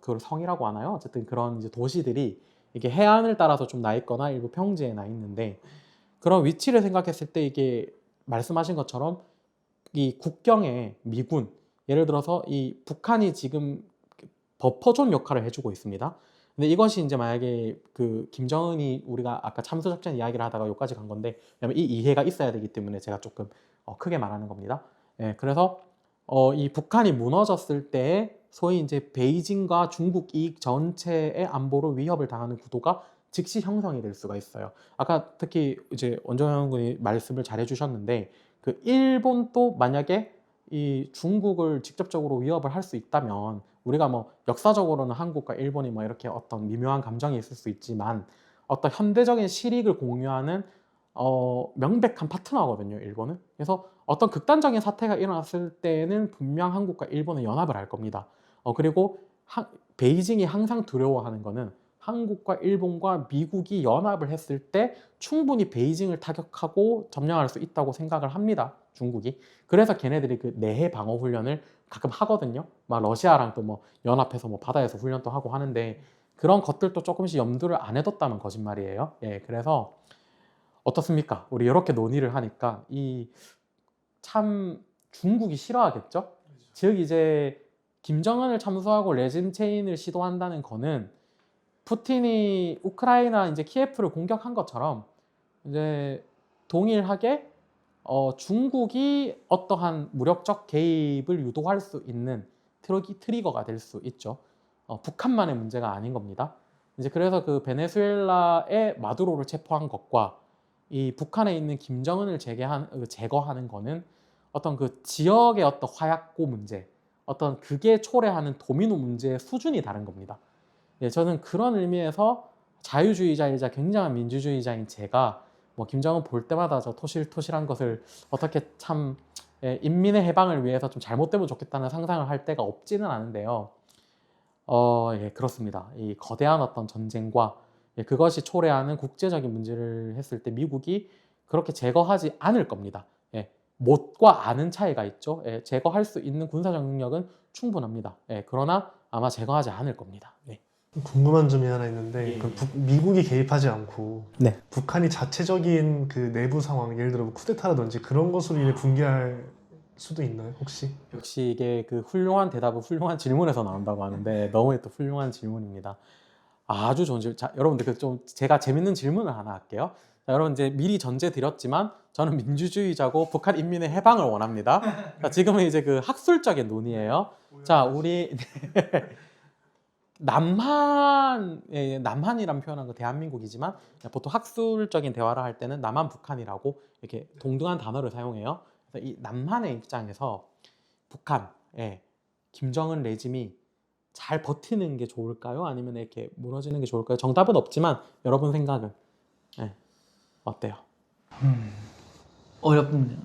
그 성이라고 하나요? 어쨌든 그런 이제 도시들이 이게 해안을 따라서 좀 나 있거나 일부 평지에 나 있는데 그런 위치를 생각했을 때 이게 말씀하신 것처럼 이 국경에 미군 예를 들어서 이 북한이 지금 버퍼존 역할을 해주고 있습니다. 근데 이것이 이제 만약에 그 김정은이 우리가 아까 참수작전 이야기를 하다가 여기까지 간 건데 왜냐면 이 이해가 있어야 되기 때문에 제가 조금 크게 말하는 겁니다. 예, 그래서 이 북한이 무너졌을 때 소위 이제 베이징과 중국 이익 전체의 안보로 위협을 당하는 구도가 즉시 형성이 될 수가 있어요. 아까 특히 이제 원정현 군이 말씀을 잘 해주셨는데 그 일본도 만약에 이 중국을 직접적으로 위협을 할 수 있다면 우리가 뭐 역사적으로는 한국과 일본이 뭐 이렇게 어떤 미묘한 감정이 있을 수 있지만 어떤 현대적인 실익을 공유하는 명백한 파트너거든요, 일본은. 그래서 어떤 극단적인 사태가 일어났을 때는 분명 한국과 일본은 연합을 할 겁니다. 그리고 베이징이 항상 두려워하는 거는 한국과 일본과 미국이 연합을 했을 때 충분히 베이징을 타격하고 점령할 수 있다고 생각을 합니다. 중국이. 그래서 걔네들이 그 내해 방어 훈련을 가끔 하거든요. 막 러시아랑 또 뭐 연합해서 뭐 바다에서 훈련도 하고 하는데 그런 것들도 조금씩 염두를 안 해뒀다면 거짓말이에요. 예, 그래서 어떻습니까? 우리 이렇게 논의를 하니까 이 참 중국이 싫어하겠죠? 즉 이제 김정은을 참수하고 레짐 체인을 시도한다는 거는 푸틴이 우크라이나 이제 키예프를 공격한 것처럼 이제 동일하게 중국이 어떠한 무력적 개입을 유도할 수 있는 트리거가 될 수 있죠. 북한만의 문제가 아닌 겁니다. 이제 그래서 그 베네수엘라의 마두로를 체포한 것과 이 북한에 있는 김정은을 제거하는 거는 어떤 그 지역의 어떤 화약고 문제, 어떤 그게 초래하는 도미노 문제의 수준이 다른 겁니다. 예, 저는 그런 의미에서 자유주의자이자 굉장한 민주주의자인 제가 뭐 김정은 볼 때마다 저 토실토실한 것을 어떻게 참 인민의 해방을 위해서 좀 잘못되면 좋겠다는 상상을 할 때가 없지는 않은데요. 예, 그렇습니다. 이 거대한 어떤 전쟁과 그것이 초래하는 국제적인 문제를 했을 때 미국이 그렇게 제거하지 않을 겁니다. 예, 못과 아는 차이가 있죠. 예, 제거할 수 있는 군사적 능력은 충분합니다. 예, 그러나 아마 제거하지 않을 겁니다. 네. 궁금한 점이 하나 있는데 미국이 개입하지 않고 네. 북한이 자체적인 그 내부 상황 예를 들어 뭐 쿠데타라든지 그런 것으로 인해 붕괴할 수도 있나요 혹시? 역시 이게 그 훌륭한 대답은 훌륭한 질문에서 나온다고 하는데 너무 또 훌륭한 질문입니다. 아주 좋은 질문. 자, 여러분들 그 좀 제가 재밌는 질문을 하나 할게요. 자, 여러분 이제 미리 전제 드렸지만 저는 민주주의자고 북한 인민의 해방을 원합니다. 자, 지금은 이제 그 학술적인 논의예요. 자, 우리 남한이란 표현한 거 대한민국이지만 보통 학술적인 대화를 할 때는 남한 북한이라고 이렇게 동등한 단어를 사용해요. 그래서 이 남한의 입장에서 북한 예. 김정은 레짐이 잘 버티는 게 좋을까요? 아니면 이렇게 무너지는 게 좋을까요? 정답은 없지만 여러분 생각은 예. 어때요? 어렵네요.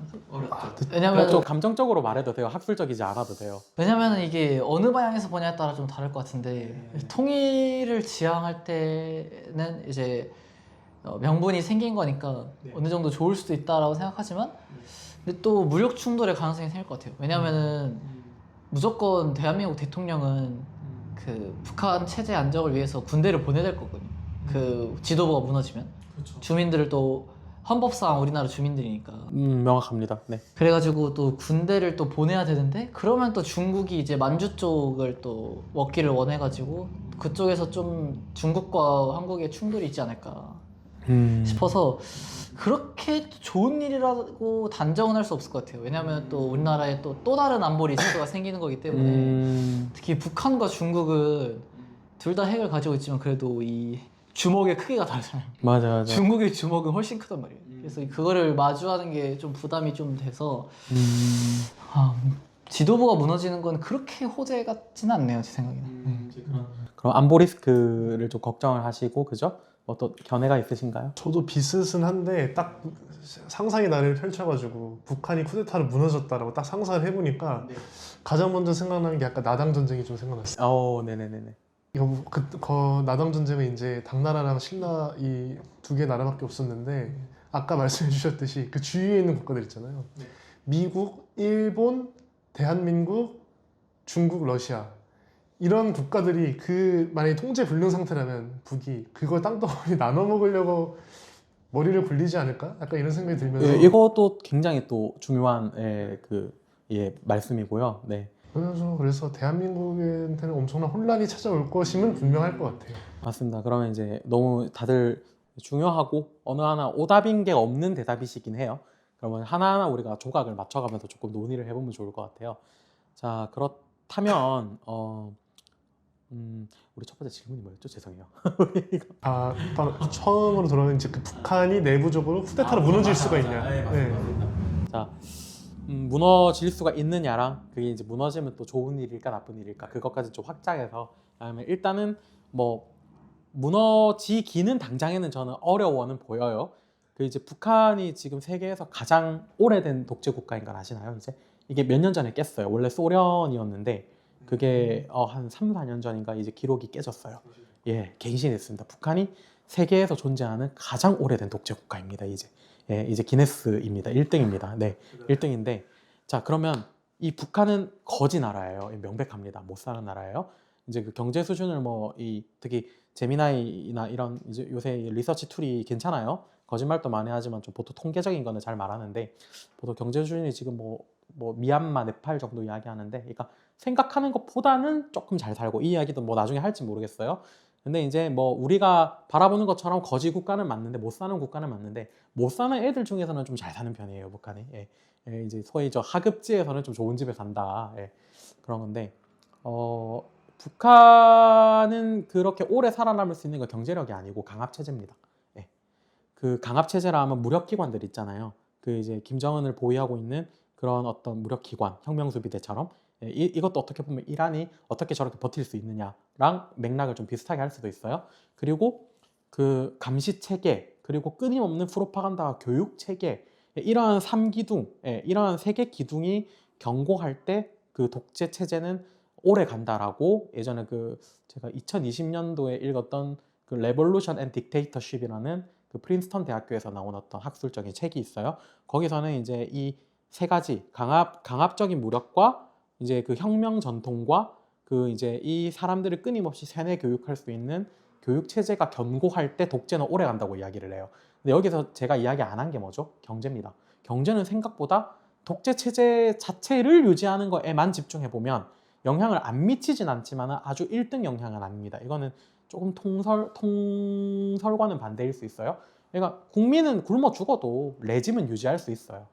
왜냐면 좀 감정적으로 말해도 돼요. 학술적이지 않아도 돼요. 왜냐면 이게 어느 방향에서 보냐에 따라 좀 다를 것 같은데 통일을 지향할 때는 이제 명분이 생긴 거니까 어느 정도 좋을 수도 있다라고 생각하지만 근데 또 무력 충돌의 가능성이 생길 것 같아요. 왜냐면은 무조건 대한민국 대통령은 그 북한 체제 안정을 위해서 군대를 보내야 될 거거든요. 그 지도부가 무너지면 주민들을 또 헌법상 우리나라 주민들이니까 명확합니다. 네. 그래가지고 또 군대를 또 보내야 되는데 그러면 또 중국이 이제 만주 쪽을 또 먹기를 원해가지고 그쪽에서 좀 중국과 한국의 충돌이 있지 않을까 싶어서 그렇게 좋은 일이라고 단정은 할 수 없을 것 같아요. 왜냐하면 또 우리나라에 또 다른 안보 리스크가 생기는 거기 때문에 특히 북한과 중국은 둘 다 핵을 가지고 있지만 그래도 이 주먹의 크기가 다르잖아요. 맞아. 중국의 주먹은 훨씬 크단 말이에요. 그래서 그거를 마주하는 게 좀 부담이 좀 돼서 지도부가 무너지는 건 그렇게 호재 같지는 않네요, 제 생각에는. 그럼 안보 리스크를 좀 걱정을 하시고 그죠? 뭐 또 견해가 있으신가요? 저도 비슷은 한데 딱 상상의 나래를 펼쳐가지고 북한이 쿠데타로 무너졌다라고 딱 상상을 해보니까 가장 먼저 생각나는 게 약간 나당 전쟁이 좀 생각났어요. 네네네네. 이거 나당 전쟁은 이제 당나라랑 신라 이 두 개 나라밖에 없었는데 아까 말씀해 주셨듯이 그 주위에 있는 국가들 있잖아요. 미국, 일본, 대한민국, 중국, 러시아 이런 국가들이 그 만약에 통제 불능 상태라면 북이 그걸 땅덩어리 나눠 먹으려고 머리를 굴리지 않을까? 약간 이런 생각이 들면서 이것도 굉장히 또 중요한 말씀이고요. 네. 그래서 대한민국한테는 엄청난 혼란이 찾아올 것임은 분명할 것 같아요. 맞습니다. 그러면 이제 너무 다들 중요하고 어느 하나 오답인 게 없는 대답이시긴 해요. 그러면 하나하나 우리가 조각을 맞춰가면서 조금 논의를 해보면 좋을 것 같아요. 자, 그렇다면 우리 첫 번째 질문이 뭐였죠? 죄송해요. 바로 처음으로 돌아오는 이제 그 북한이 내부적으로 쿠데타로 무너질 수가 있냐. 네. 자, 무너질 수가 있느냐랑 그게 이제 무너지면 또 좋은 일일까 나쁜 일일까 그것까지 좀 확장해서 그다음에 일단은 뭐 무너지기는 당장에는 저는 어려워는 보여요. 그 이제 북한이 지금 세계에서 가장 오래된 독재 국가인 걸 아시나요? 이제 이게 몇 년 전에 깼어요. 원래 소련이었는데 그게 한 3, 4년 전인가 이제 기록이 깨졌어요. 예, 갱신했습니다. 북한이 세계에서 존재하는 가장 오래된 독재 국가입니다. 이제 기네스입니다. 1등입니다. 네, 1등인데 자 그러면 이 북한은 거지 나라예요. 명백합니다. 못 사는 나라예요. 이제 그 경제 수준을 특히 제미나이나 이런 이제 요새 리서치 툴이 괜찮아요. 거짓말도 많이 하지만 좀 보통 통계적인 거는 잘 말하는데 보통 경제 수준이 지금 뭐 미얀마, 네팔 정도 이야기하는데 그러니까 생각하는 것보다는 조금 잘 살고 이 이야기도 뭐 나중에 할지 모르겠어요. 근데 이제 뭐 우리가 바라보는 것처럼 거지 국가는 맞는데 못 사는 국가는 맞는데 못 사는 애들 중에서는 좀 잘 사는 편이에요, 북한이. 이제 소위 저 하급지에서는 좀 좋은 집에 산다. 그런 건데 북한은 그렇게 오래 살아남을 수 있는 건 경제력이 아니고 강압 체제입니다. 그 강압 체제라 하면 무력 기관들 있잖아요. 그 이제 김정은을 보위하고 있는 그런 어떤 무력 기관, 혁명수비대처럼 이것도 어떻게 보면 이란이 어떻게 저렇게 버틸 수 있느냐랑 맥락을 좀 비슷하게 할 수도 있어요. 그리고 그 감시 체계, 그리고 끊임없는 프로파간다 교육 체계, 이러한 3기둥, 이러한 3개 기둥이 경고할 때 그 독재 체제는 오래 간다라고 예전에 제가 2020년도에 읽었던 그 Revolution and Dictatorship이라는 그 프린스턴 대학교에서 나온 어떤 학술적인 책이 있어요. 거기서는 이제 이 세 가지 강압적인 무력과 이제 그 혁명 전통과 그 이제 이 사람들을 끊임없이 세뇌 교육할 수 있는 교육 체제가 견고할 때 독재는 오래 간다고 이야기를 해요. 근데 여기서 제가 이야기 안 한 게 뭐죠? 경제입니다. 경제는 생각보다 독재 체제 자체를 유지하는 거에만 집중해 보면 영향을 안 미치진 않지만 아주 1등 영향은 아닙니다. 이거는 조금 통설과는 반대일 수 있어요. 그러니까 국민은 굶어 죽어도 레짐은 유지할 수 있어요.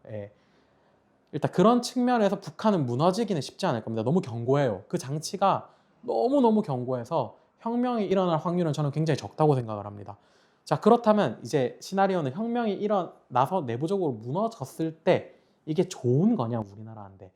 일단 그런 측면에서 북한은 무너지기는 쉽지 않을 겁니다. 너무 견고해요. 그 장치가 너무너무 견고해서 혁명이 일어날 확률은 저는 굉장히 적다고 생각을 합니다. 자, 그렇다면 이제 시나리오는 혁명이 일어나서 내부적으로 무너졌을 때 이게 좋은 거냐 우리나라한테.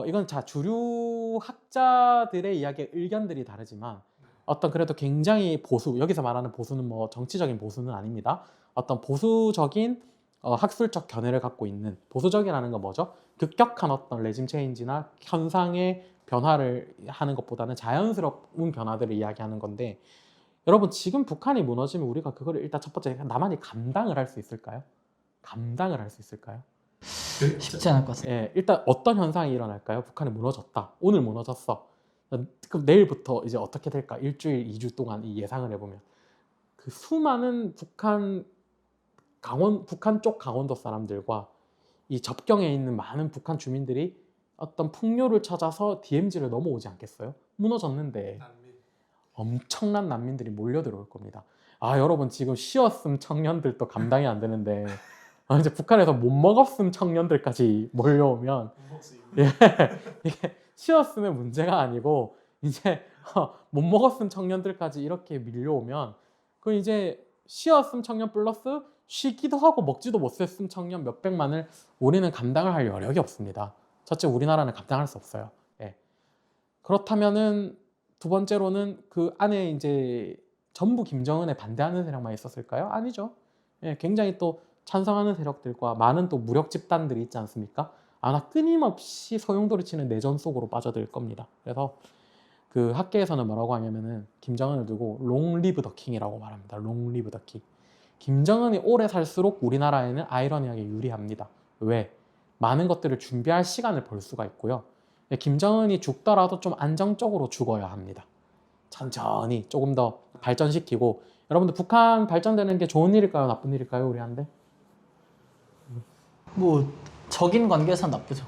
이건 자 주류 학자들의 이야기 의견들이 다르지만 어떤 그래도 굉장히 보수, 여기서 말하는 보수는 뭐 정치적인 보수는 아닙니다. 어떤 보수적인 학술적 견해를 갖고 있는, 보수적이라는 건 뭐죠? 급격한 어떤 레짐 체인지나 현상의 변화를 하는 것보다는 자연스러운 변화들을 이야기하는 건데, 여러분 지금 북한이 무너지면 우리가 그거를 일단 첫 번째 남한이 감당을 할 수 있을까요? 감당을 할 수 있을까요? 쉽지 않을 것 같습니다. 예, 일단 어떤 현상이 일어날까요? 북한이 무너졌다. 오늘 무너졌어. 그럼 내일부터 이제 어떻게 될까? 일주일, 2주 동안 이 예상을 해보면 그 수많은 북한 쪽 강원도 사람들과 이 접경에 있는 많은 북한 주민들이 어떤 풍요를 찾아서 DMZ를 넘어오지 않겠어요? 무너졌는데 엄청난 난민들이 몰려들어올 겁니다. 아, 여러분 지금 쉬었음 청년들도 감당이 안 되는데 이제 북한에서 못 먹었음 청년들까지 몰려오면 예, 이게 쉬었음의 문제가 아니고 이제 못 먹었음 청년들까지 이렇게 밀려오면 그 이제 쉬었음 청년 플러스 쉬기도 하고 먹지도 못했음 청년 몇백만을 우리는 감당을 할 여력이 없습니다. 첫째, 우리나라는 감당할 수 없어요. 예. 그렇다면은 두 번째로는 그 안에 이제 전부 김정은에 반대하는 세력만 있었을까요? 아니죠. 예, 굉장히 또 찬성하는 세력들과 많은 또 무력 집단들이 있지 않습니까? 아마 끊임없이 소용돌이 치는 내전 속으로 빠져들 겁니다. 그래서 그 학계에서는 뭐라고 하냐면은 김정은을 두고 롱 리브 더 킹이라고 말합니다. 롱 리브 더 킹. 김정은이 오래 살수록 우리나라에는 아이러니하게 유리합니다. 왜? 많은 것들을 준비할 시간을 벌 수가 있고요. 김정은이 죽더라도 좀 안정적으로 죽어야 합니다. 천천히 조금 더 발전시키고. 여러분들 북한 발전되는 게 좋은 일일까요? 나쁜 일일까요? 우리한테? 뭐 적인 관계에선 나쁘죠.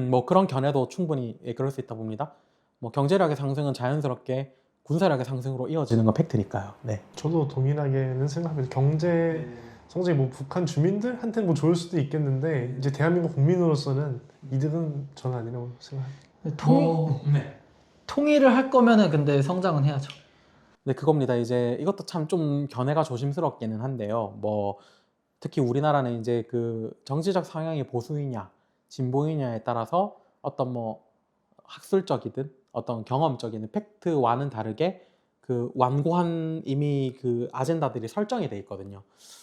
뭐 그런 견해도 충분히 그럴 수 있다 봅니다. 뭐 경제력의 상승은 자연스럽게 군사력의 상승으로 이어지는 건 팩트니까요. 네. 저도 동일하게는 생각합니다. 경제 성장이 뭐 북한 주민들한테는 뭐 좋을 수도 있겠는데 이제 대한민국 국민으로서는 이득은 저는 아니라고 생각합니다. 통일을 할 거면은 근데 성장은 해야죠. 네, 그겁니다. 이제 이것도 참 좀 견해가 조심스럽기는 한데요. 뭐 특히 우리나라는 이제 그 정치적 성향이 보수이냐 진보이냐에 따라서 어떤 뭐 학술적이든 어떤 경험적인 팩트와는 다르게 그 완고한 이미 그 아젠다들이 설정이 돼 있거든요.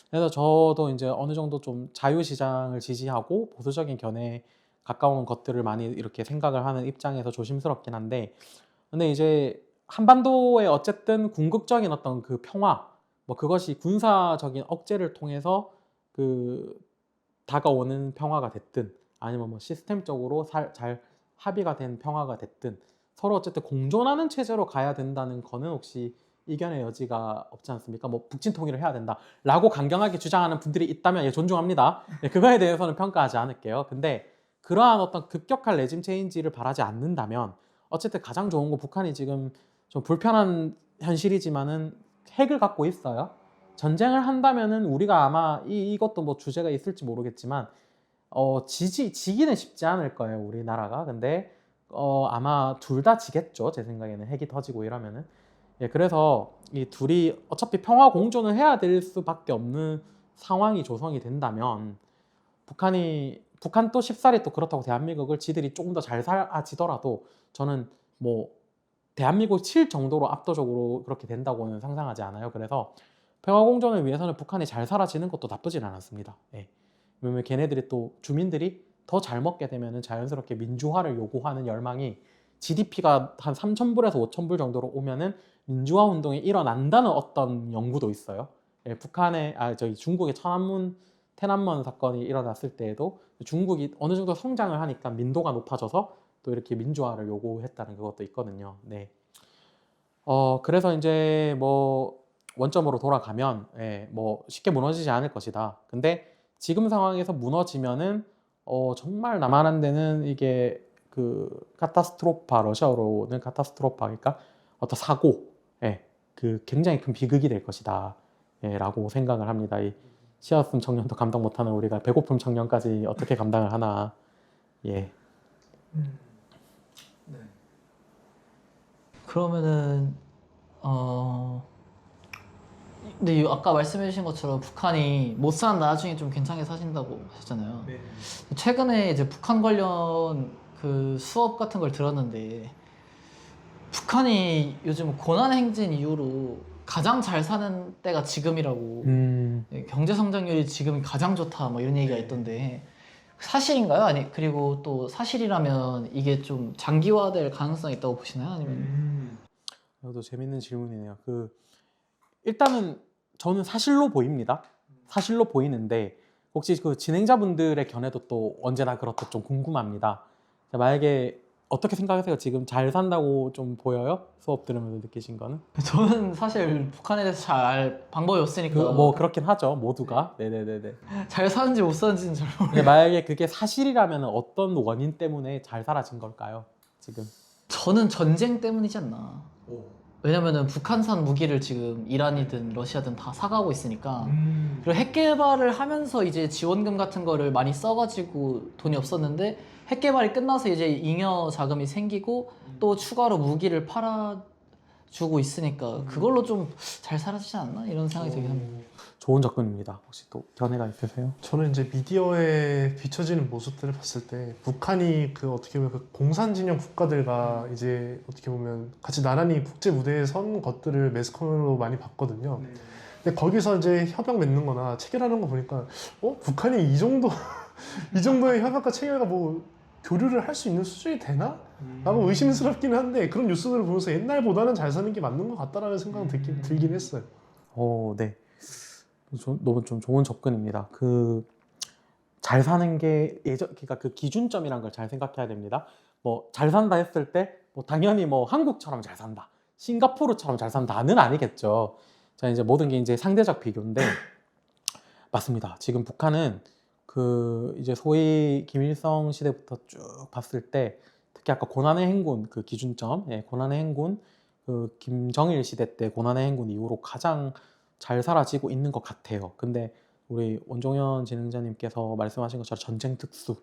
그래서 저도 이제 어느 정도 좀 자유시장을 지지하고 보수적인 견해에 가까운 것들을 많이 이렇게 생각을 하는 입장에서 조심스럽긴 한데, 근데 이제 한반도의 어쨌든 궁극적인 어떤 그 평화, 뭐 그것이 군사적인 억제를 통해서 그 다가오는 평화가 됐든 아니면 뭐 시스템적으로 잘 합의가 된 평화가 됐든 서로 어쨌든 공존하는 체제로 가야 된다는 거는 혹시 이견의 여지가 없지 않습니까? 뭐 북진 통일을 해야 된다라고 강경하게 주장하는 분들이 있다면 예, 존중합니다. 예, 그거에 대해서는 평가하지 않을게요. 근데 그러한 어떤 급격한 레짐 체인지를 바라지 않는다면 어쨌든 가장 좋은 거, 북한이 지금 좀 불편한 현실이지만은 핵을 갖고 있어요. 전쟁을 한다면은 우리가 아마 이것도 뭐 주제가 있을지 모르겠지만 지기는 쉽지 않을 거예요, 우리나라가. 근데 아마 둘 다 지겠죠, 제 생각에는. 핵이 터지고 이러면은. 예, 그래서 이 둘이 어차피 평화 공존을 해야 될 수밖에 없는 상황이 조성이 된다면 북한 또 쉽사리 또 그렇다고 대한민국을 지들이 조금 더 잘 살아지더라도 저는 뭐 대한민국 칠 정도로 압도적으로 그렇게 된다고는 상상하지 않아요. 그래서 평화 공존을 위해서는 북한이 잘 살아지는 것도 나쁘진 않았습니다. 예. 왜냐면 걔네들이 또 주민들이 더 잘 먹게 되면은 자연스럽게 민주화를 요구하는 열망이 GDP가 한 3,000불에서 5,000불 정도로 오면은 민주화 운동이 일어난다는 어떤 연구도 있어요. 예, 중국의天安門 사건이 일어났을 때에도 중국이 어느 정도 성장을 하니까 민도가 높아져서 또 이렇게 민주화를 요구했다는 그것도 있거든요. 네. 그래서 이제 뭐 원점으로 돌아가면 뭐 쉽게 무너지지 않을 것이다. 근데 지금 상황에서 무너지면은 정말 남한한테는 이게 그 카타스트로파, 러시아어로는 카타스트로파니까 어떤 사고, 그 굉장히 큰 비극이 될 것이다, 라고 생각을 합니다. 이 쉬었음 청년도 감당 못하는 우리가 배고픔 청년까지 어떻게 감당을 하나. 예. 네. 그러면은 근데 아까 말씀해주신 것처럼 북한이 못 사는 나중에 좀 괜찮게 사신다고 하셨잖아요. 네. 최근에 이제 북한 관련 그 수업 같은 걸 들었는데 북한이 요즘 고난 행진 이후로 가장 잘 사는 때가 지금이라고 경제 성장률이 지금이 가장 좋다 뭐 이런 얘기가 있던데 사실인가요? 아니 그리고 또 사실이라면 이게 좀 장기화될 가능성이 있다고 보시나요? 아니면 이것도 재밌는 질문이네요. 일단은 저는 사실로 보입니다. 사실로 보이는데 혹시 그 진행자분들의 견해도 또 언제나 그렇듯 좀 궁금합니다. 만약에 어떻게 생각하세요? 지금 잘 산다고 좀 보여요? 수업 들으면서 느끼신 거는? 저는 사실 북한에 대해서 잘 알 방법이 없으니까 뭐 그렇긴 하죠. 모두가. 네네네네. 잘 사는지 못 사는지는 잘 모르겠어요. 근데 만약에 그게 사실이라면 어떤 원인 때문에 잘 살아진 걸까요? 지금. 저는 전쟁 때문이지 않나. 왜냐면은 북한산 무기를 지금 이란이든 러시아든 다 사가고 있으니까 그리고 핵 개발을 하면서 이제 지원금 같은 거를 많이 써가지고 돈이 없었는데 핵 개발이 끝나서 이제 잉여 자금이 생기고 또 추가로 무기를 팔아주고 있으니까 그걸로 좀 잘 살아지지 않나 이런 생각이 들긴 합니다. 좋은 접근입니다. 혹시 또 견해가 있으세요? 저는 이제 미디어에 비춰지는 모습들을 봤을 때 북한이 그 어떻게 보면 그 공산진영 국가들과 이제 어떻게 보면 같이 나란히 국제 무대에 선 것들을 매스컴으로 많이 봤거든요. 근데 거기서 이제 협약 맺는 거나 체결하는 거 보니까 북한이 이 정도 이 정도의 협약과 체결과 뭐 교류를 할 수 있는 수준이 되나? 라고 의심스럽긴 한데 그런 뉴스들을 보면서 옛날보다는 잘 사는 게 맞는 것 같다라는 생각은 들긴 했어요. 네. 너무 좀 좋은 접근입니다. 잘 사는 게 그러니까 그 기준점이란 걸 잘 생각해야 됩니다. 뭐 잘 산다 했을 때 뭐 당연히 뭐 한국처럼 잘 산다, 싱가포르처럼 잘 산다는 아니겠죠. 자, 이제 모든 게 이제 상대적 비교인데 맞습니다. 지금 북한은 이제 소위 김일성 시대부터 쭉 봤을 때 특히 아까 고난의 행군 그 기준점, 고난의 행군 김정일 시대 때 고난의 행군 이후로 가장 잘 사라지고 있는 것 같아요. 근데 우리 원종현 진행자님께서 말씀하신 것처럼 전쟁 특수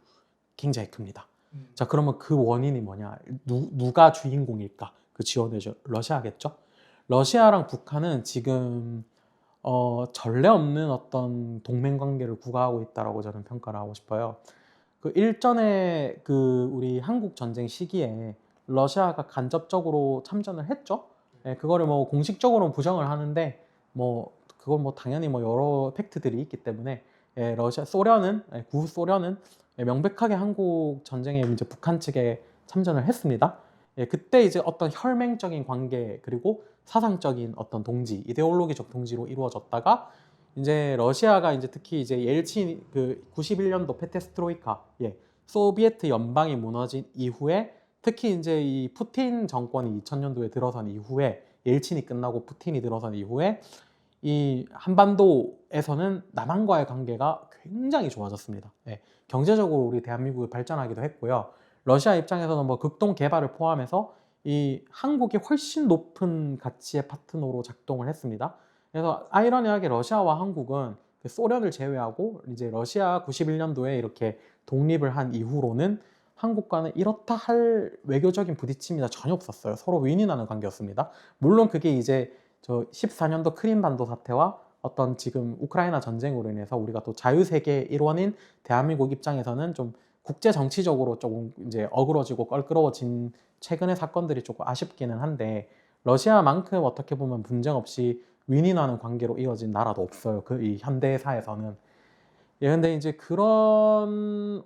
굉장히 큽니다. 자, 그러면 그 원인이 뭐냐? 누가 주인공일까? 그 지원해줘 러시아겠죠? 러시아랑 북한은 지금 전례 없는 어떤 동맹 관계를 구가하고 있다라고 저는 평가를 하고 싶어요. 일전에 우리 한국 전쟁 시기에 러시아가 간접적으로 참전을 했죠. 그거를 뭐 공식적으로는 부정을 하는데 그건 당연히 여러 팩트들이 있기 때문에 구소련은 명백하게 한국 전쟁에 이제 북한 측에 참전을 했습니다. 그때 이제 어떤 혈맹적인 관계 그리고 사상적인 어떤 동지, 이데올로기적 동지로 이루어졌다가 이제 러시아가 이제 특히 이제 옐친 91년도 페레스트로이카, 소비에트 연방이 무너진 이후에 특히 이제 이 푸틴 정권이 2000년도에 들어선 이후에 옐친이 끝나고 푸틴이 들어선 이후에 이 한반도에서는 남한과의 관계가 굉장히 좋아졌습니다. 경제적으로 우리 대한민국이 발전하기도 했고요. 러시아 입장에서는 극동 개발을 포함해서 이 한국이 훨씬 높은 가치의 파트너로 작동을 했습니다. 그래서 아이러니하게 러시아와 한국은 소련을 제외하고 이제 러시아 91년도에 이렇게 독립을 한 이후로는 한국과는 이렇다 할 외교적인 부딪힘이 전혀 없었어요. 서로 윈윈하는 관계였습니다. 물론 그게 이제 14년도 크림반도 사태와 어떤 지금 우크라이나 전쟁으로 인해서 우리가 또 자유세계의 일원인 대한민국 입장에서는 좀 국제 정치적으로 조금 이제 어그러지고 껄끄러워진 최근의 사건들이 조금 아쉽기는 한데 러시아만큼 어떻게 보면 분쟁 없이 윈윈하는 관계로 이어진 나라도 없어요. 이 현대사에서는. 근데 이제 그런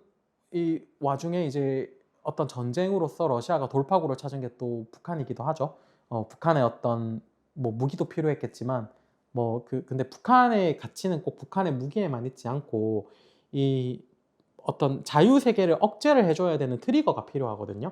이 와중에 이제 어떤 전쟁으로서 러시아가 돌파구를 찾은 게 또 북한이기도 하죠. 북한의 어떤 무기도 필요했겠지만 근데 북한의 가치는 꼭 북한의 무기에만 있지 않고 이 어떤 자유세계를 억제를 해줘야 되는 트리거가 필요하거든요.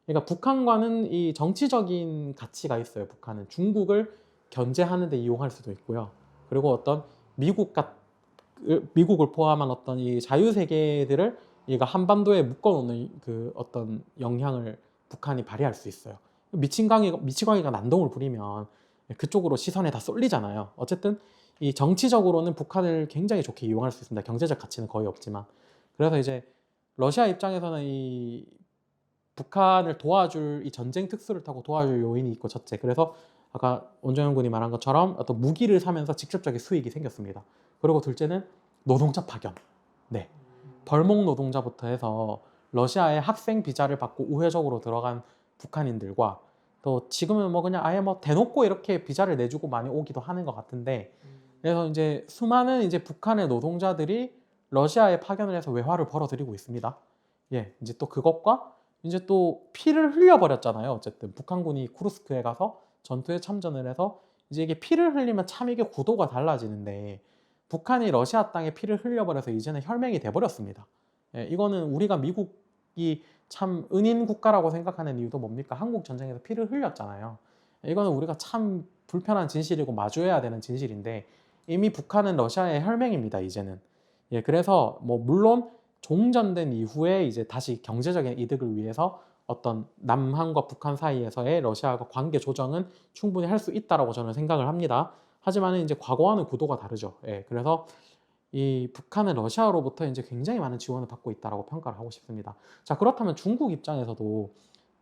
그러니까 북한과는 이 정치적인 가치가 있어요. 북한은 중국을 견제하는 데 이용할 수도 있고요. 그리고 어떤 미국을 포함한 어떤 이 자유세계들을 얘가 한반도에 묶어놓는 어떤 영향을 북한이 발휘할 수 있어요. 미치광이가 난동을 부리면 그쪽으로 시선이 다 쏠리잖아요. 어쨌든 이 정치적으로는 북한을 굉장히 좋게 이용할 수 있습니다. 경제적 가치는 거의 없지만. 그래서 이제 러시아 입장에서는 이 북한을 도와줄 이 전쟁 특수를 타고 도와줄 요인이 있고 첫째. 그래서 아까 원정현 군이 말한 것처럼 어떤 무기를 사면서 직접적인 수익이 생겼습니다. 그리고 둘째는 노동자 파견. 벌목 노동자부터 해서 러시아의 학생 비자를 받고 우회적으로 들어간 북한인들과 또 지금은 뭐 그냥 아예 뭐 대놓고 이렇게 비자를 내주고 많이 오기도 하는 것 같은데 그래서 이제 수많은 이제 북한의 노동자들이 러시아에 파견을 해서 외화를 벌어들이고 있습니다. 예, 이제 또 그것과 이제 또 피를 흘려버렸잖아요. 어쨌든 북한군이 쿠르스크에 가서 전투에 참전을 해서 이제 이게 피를 흘리면 참 이게 구도가 달라지는데 북한이 러시아 땅에 피를 흘려버려서 이제는 혈맹이 돼버렸습니다. 예, 이거는 우리가 미국이 참 은인 국가라고 생각하는 이유도 뭡니까? 한국 전쟁에서 피를 흘렸잖아요. 이거는 우리가 참 불편한 진실이고 마주해야 되는 진실인데 이미 북한은 러시아의 혈맹입니다. 이제는. 예, 그래서 뭐 물론 종전된 이후에 이제 다시 경제적인 이득을 위해서 어떤 남한과 북한 사이에서의 러시아와 관계 조정은 충분히 할 수 있다라고 저는 생각을 합니다. 하지만 이제 과거와는 구도가 다르죠. 예, 그래서 이 북한은 러시아로부터 이제 굉장히 많은 지원을 받고 있다라고 평가를 하고 싶습니다. 자, 그렇다면 중국 입장에서도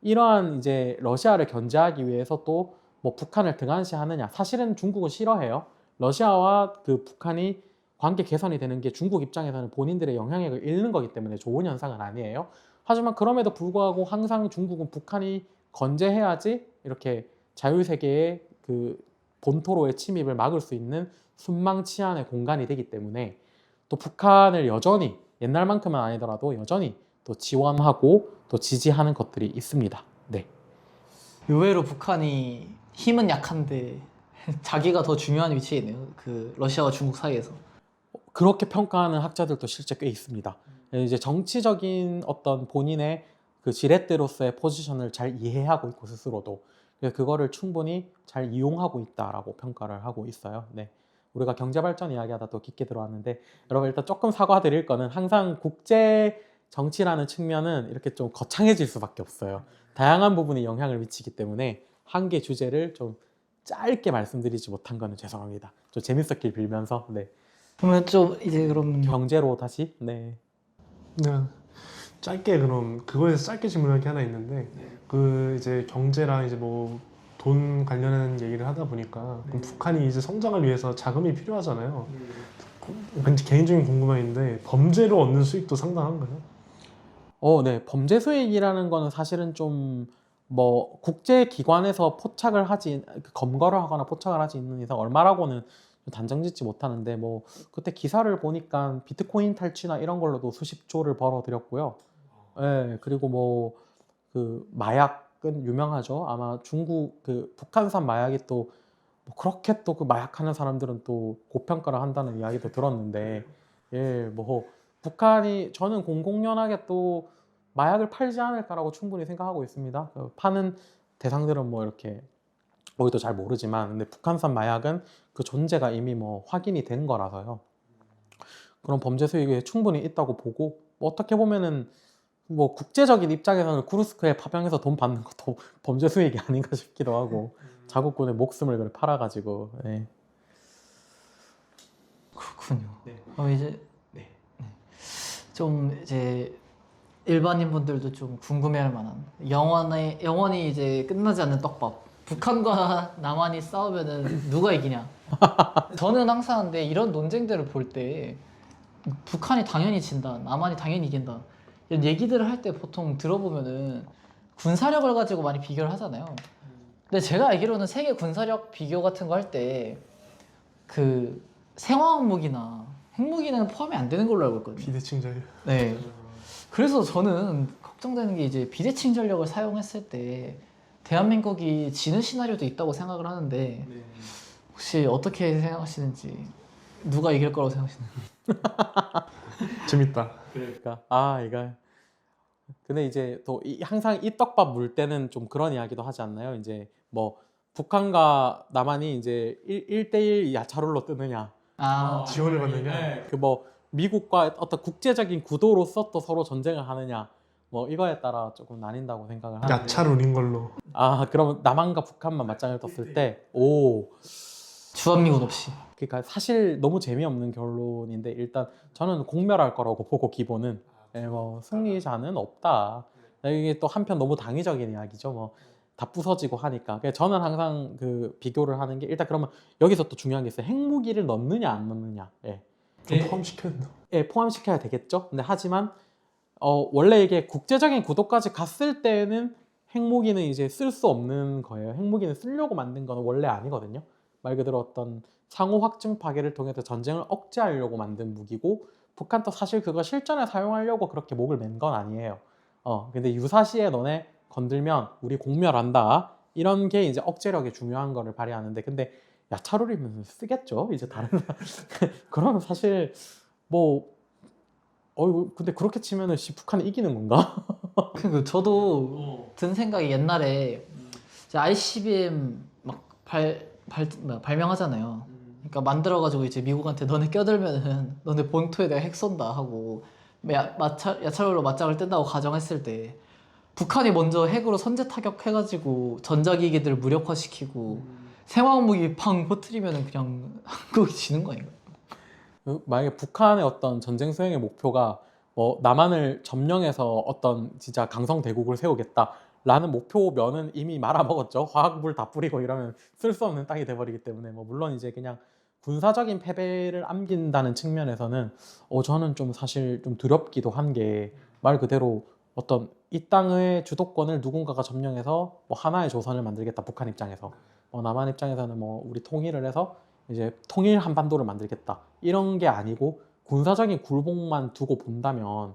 이러한 이제 러시아를 견제하기 위해서 또 뭐 북한을 등한시하느냐? 사실은 중국은 싫어해요. 러시아와 그 북한이 관계 개선이 되는 게 중국 입장에서는 본인들의 영향력을 잃는 거기 때문에 좋은 현상은 아니에요. 하지만 그럼에도 불구하고 항상 중국은 북한이 건재해야지 이렇게 자유세계의 그 본토로의 침입을 막을 수 있는 순망치안의 공간이 되기 때문에 또 북한을 여전히 옛날만큼은 아니더라도 여전히 또 지원하고 또 지지하는 것들이 있습니다. 네. 의외로 북한이 힘은 약한데 자기가 더 중요한 위치에 있네요. 그 러시아와 중국 사이에서. 그렇게 평가하는 학자들도 실제 꽤 있습니다. 이제 정치적인 어떤 본인의 그 지렛대로서의 포지션을 잘 이해하고 있고 스스로도 그거를 충분히 잘 이용하고 있다라고 평가를 하고 있어요. 네. 우리가 경제 발전 이야기하다 또 깊게 들어왔는데 여러분 일단 조금 사과드릴 거는 항상 국제 정치라는 측면은 이렇게 좀 거창해질 수밖에 없어요. 다양한 부분에 영향을 미치기 때문에 한 개 주제를 좀 짧게 말씀드리지 못한 거는 죄송합니다. 좀 재밌었길 빌면서 네. 그러면 좀 이제 그럼 경제로 다시 네. 네. 짧게 그럼 그거에 대해서 짧게 질문할 게 하나 있는데 그 이제 경제랑 이제 뭐 돈 관련한 얘기를 하다 보니까 그럼 북한이 이제 성장을 위해서 자금이 필요하잖아요. 왠지 개인적인 궁금함인데 범죄로 얻는 수익도 상당한가요? 네. 범죄 수익이라는 거는 사실은 좀 뭐 국제 기관에서 포착을 하지 검거를 하거나 포착을 하지 않는 이상 얼마라고는 단정짓지 못하는데 뭐 그때 기사를 보니까 비트코인 탈취나 이런 걸로도 수십조를 벌어들였고요. 예, 그리고 뭐 그 마약은 유명하죠. 아마 중국 그 북한산 마약이 또 뭐 그렇게 또 그 마약하는 사람들은 또 고평가를 한다는 이야기도 들었는데 예, 뭐 북한이 저는 공공연하게 또 마약을 팔지 않을까라고 충분히 생각하고 있습니다. 그 파는 대상들은 뭐 이렇게 우리도 잘 모르지만 근데 북한산 마약은 그 존재가 이미 뭐 확인이 된 거라서요. 그런 범죄 수익이 충분히 있다고 보고 뭐 어떻게 보면은 뭐 국제적인 입장에서는 쿠르스크에 파병해서 돈 받는 것도 범죄 수익이 아닌가 싶기도 하고 자국군의 목숨을 그래 팔아가지고 예. 그렇군요. 네. 그럼 이제 네. 좀 이제 일반인 분들도 좀 궁금해할 만한 영원히 이제 끝나지 않는 떡밥. 북한과 남한이 싸우면은 누가 이기냐? 저는 항상 근데 이런 논쟁들을 볼 때 북한이 당연히 진다, 남한이 당연히 이긴다 이런 얘기들을 할 때 보통 들어보면은 군사력을 가지고 많이 비교를 하잖아요. 근데 제가 알기로는 세계 군사력 비교 같은 거 할 때 그 생화학 무기나 핵무기는 포함이 안 되는 걸로 알고 있거든요. 비대칭 전략. 네. 그래서 저는 걱정되는 게 이제 비대칭 전력을 사용했을 때 대한민국이 지는 시나리오도 있다고 생각을 하는데 혹시 어떻게 생각하시는지 누가 이길 거라고 생각하시나요? 재밌다. 그러니까 이거 근데 이제 또 항상 이 떡밥 물 때는 좀 그런 이야기도 하지 않나요? 이제 뭐 북한과 남한이 이제 1대1 야차롤로 뜨느냐 지원을 받느냐? 그 뭐 미국과 어떤 국제적인 구도로서 또 서로 전쟁을 하느냐 뭐 이거에 따라 조금 나뉜다고 생각을 하는데 야차룰인 걸로. 그러면 남한과 북한만 맞짱을 떴을 때 주한미군 없이. 그러니까 사실 너무 재미없는 결론인데 일단 저는 공멸할 거라고 보고 기본은 뭐 승리자는 없다. 이게 또 한편 너무 당위적인 이야기죠. 뭐 다 부서지고 하니까. 그래서 저는 항상 그 비교를 하는 게 일단 그러면 여기서 또 중요한 게 있어요. 핵무기를 넣느냐 안 넣느냐. 좀 포함시켜야 된다. 예, 포함시켜야 되겠죠. 근데 하지만 원래 이게 국제적인 구도까지 갔을 때는 핵무기는 이제 쓸 수 없는 거예요. 핵무기는 쓰려고 만든 건 원래 아니거든요. 말 그대로 어떤 상호 확증 파괴를 통해서 전쟁을 억제하려고 만든 무기고, 북한도 사실 그거 실전에 사용하려고 그렇게 목을 맨 건 아니에요. 근데 유사시에 너네 건들면 우리 공멸한다, 이런 게 이제 억제력이 중요한 거를 발휘하는데, 근데 야차룰이면 쓰겠죠 이제 다른 그러면 사실 뭐 근데 그렇게 치면은 북한이 이기는 건가? 그 저도 든 생각이 옛날에 이제 ICBM 막 발명하잖아요. 그러니까 만들어가지고 이제 미국한테 너네 껴들면은 너네 본토에 내가 핵 쏜다 하고 야차롤로 맞짱을 뜬다고 가정했을 때, 북한이 먼저 핵으로 선제 타격해가지고 전자기기들을 무력화시키고 생화학무기 팡 퍼뜨리면은 그냥 한국이 지는 거 아닌가요? 만약에 북한의 어떤 전쟁 수행의 목표가 뭐 남한을 점령해서 어떤 진짜 강성 대국을 세우겠다라는 목표면은 이미 말아먹었죠. 화학물 다 뿌리고 이러면 쓸 수 없는 땅이 돼버리기 때문에, 뭐 물론 이제 그냥 군사적인 패배를 안긴다는 측면에서는 저는 좀 사실 좀 두렵기도 한 게, 말 그대로 어떤 이 땅의 주도권을 누군가가 점령해서 뭐 하나의 조선을 만들겠다, 북한 입장에서. 남한 입장에서는 뭐 우리 통일을 해서 이제 통일 한반도를 만들겠다, 이런 게 아니고 군사적인 굴복만 두고 본다면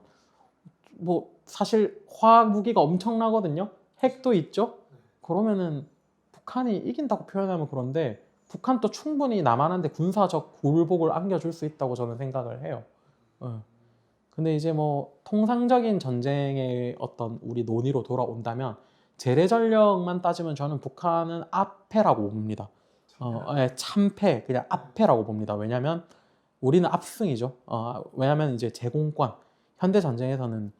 뭐 사실 화학 무기가 엄청나거든요. 핵도 있죠. 그러면은 북한이 이긴다고 표현하면 그런데, 북한도 충분히 남한한테 군사적 굴복을 안겨줄 수 있다고 저는 생각을 해요. 근데 이제 뭐 통상적인 전쟁의 어떤 우리 논의로 돌아온다면, 재래 전력만 따지면 저는 북한은 앞에라고 봅니다. 참패, 그냥 앞에라고 봅니다. 왜냐면 우리는 압승이죠. 왜냐면 이제 제공권, 현대 전쟁에서는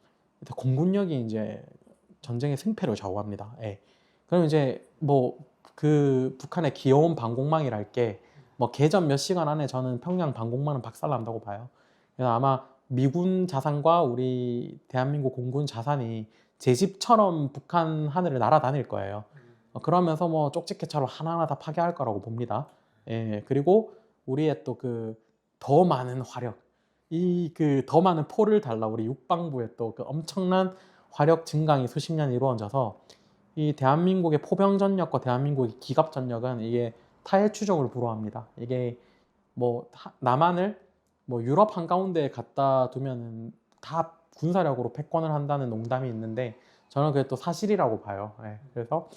공군력이 이제 전쟁의 승패를 좌우합니다. 예. 그럼 이제 뭐 그 북한의 귀여운 방공망이랄 게 뭐 개전 몇 시간 안에 저는 평양 방공망은 박살난다고 봐요. 그래서 아마 미군 자산과 우리 대한민국 공군 자산이 제 집처럼 북한 하늘을 날아다닐 거예요. 그러면서 뭐 쪽집게처럼 하나하나 다 파괴할 거라고 봅니다. 예, 그리고 우리의 또 그 더 많은 화력, 이 그 더 많은 포를 달라 우리 육방부의 또 그 엄청난 화력 증강이 수십 년 이루어져서, 이 대한민국의 포병 전력과 대한민국의 기갑 전력은 이게 타의 추종을 불허합니다. 이게 뭐 남한을 뭐 유럽 한가운데에 갖다 두면은 다 군사력으로 패권을 한다는 농담이 있는데, 저는 그게 또 사실이라고 봐요. 예, 그래서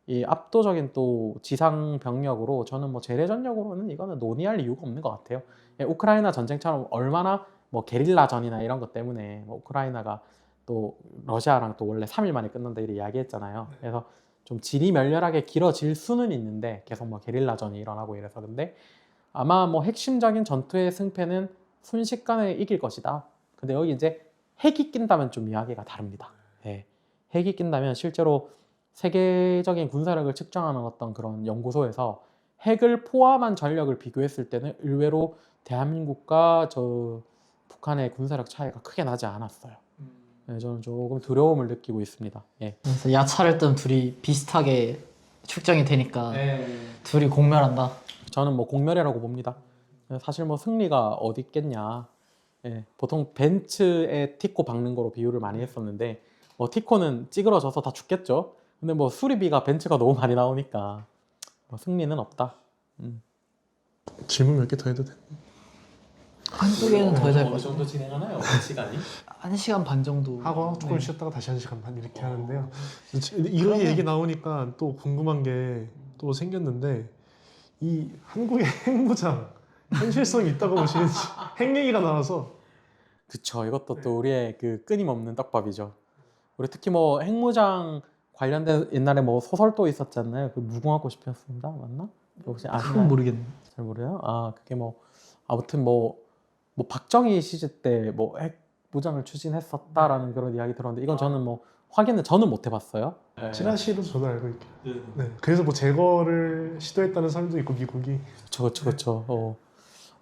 이 압도적인 또 지상 병력으로 저는 뭐 재래 전력으로는 이거는 논의할 이유가 없는 것 같아요. 예, 우크라이나 전쟁처럼 얼마나 뭐 게릴라전이나 이런 것 때문에 뭐 우크라이나가 또 러시아랑 또 원래 3일 만에 끝난다 이렇게 이야기했잖아요. 그래서 좀 질이 멸렬하게 길어질 수는 있는데 계속 뭐 게릴라전이 일어나고 이래서, 근데 아마 뭐 핵심적인 전투의 승패는 순식간에 이길 것이다. 근데 여기 이제 핵이 낀다면 좀 이야기가 다릅니다. 예, 핵이 낀다면 실제로 세계적인 군사력을 측정하는 어떤 그런 연구소에서 핵을 포함한 전력을 비교했을 때는 의외로 대한민국과 저 북한의 군사력 차이가 크게 나지 않았어요. 네, 저는 조금 두려움을 느끼고 있습니다. 예. 그래서 야차를 뜬 둘이 비슷하게 측정이 되니까 둘이 공멸한다. 저는 뭐 공멸이라고 봅니다. 사실 뭐 승리가 어디 있겠냐. 예, 보통 벤츠에 티코 박는 거로 비유를 많이 했었는데, 뭐 티코는 찌그러져서 다 죽겠죠. 근데 뭐 수리비가 벤츠가 너무 많이 나오니까 뭐 승리는 없다. 질문 몇 개 더 해도 돼? 한국에는 더 해야 어느 정도 진행하나요? 시간이? 1시간 반 정도 하고 조금 네. 쉬었다가 다시 1시간 반 이렇게 하는데요. 이런 얘기 나오니까 또 궁금한 게 또 생겼는데, 이 한국의 핵무장 현실성이 있다고 보시는지 핵 얘기가 나와서. 그쵸. 이것도 또 우리의 그 끊임없는 떡밥이죠. 우리 특히 뭐 핵무장 관련된 옛날에 뭐 소설도 있었잖아요. 그 무궁화꽃이 피었습니다. 맞나? 혹시 그건 아시나요? 모르겠네. 잘 모르요? 그게 뭐 아무튼 뭐 박정희 시절 때 뭐 핵무장을 추진했었다라는 그런 이야기 들었는데, 이건 저는 뭐 확인은 저는 못 해봤어요. 찌라시로 저도 알고 있게. 네. 그래서 뭐 제거를 시도했다는 사람도 있고 미국이. 그렇죠.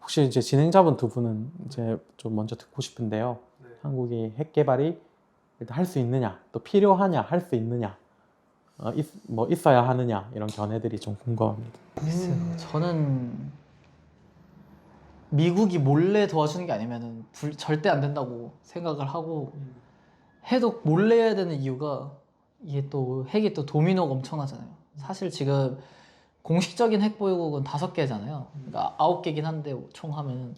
혹시 이제 진행자분 두 분은 이제 좀 먼저 듣고 싶은데요. 한국이 핵 개발이 일단 할 수 있느냐, 또 필요하냐, 할 수 있느냐, 뭐 있어야 하느냐, 이런 견해들이 좀 궁금합니다. 저는 미국이 몰래 도와주는 게 아니면은 절대 안 된다고 생각을 하고, 해도 몰래 해야 되는 이유가 이게 또 핵이 또 도미노가 엄청나잖아요. 사실 지금 공식적인 핵 보유국은 5개잖아요. 그러니까 9개긴 한데 총 하면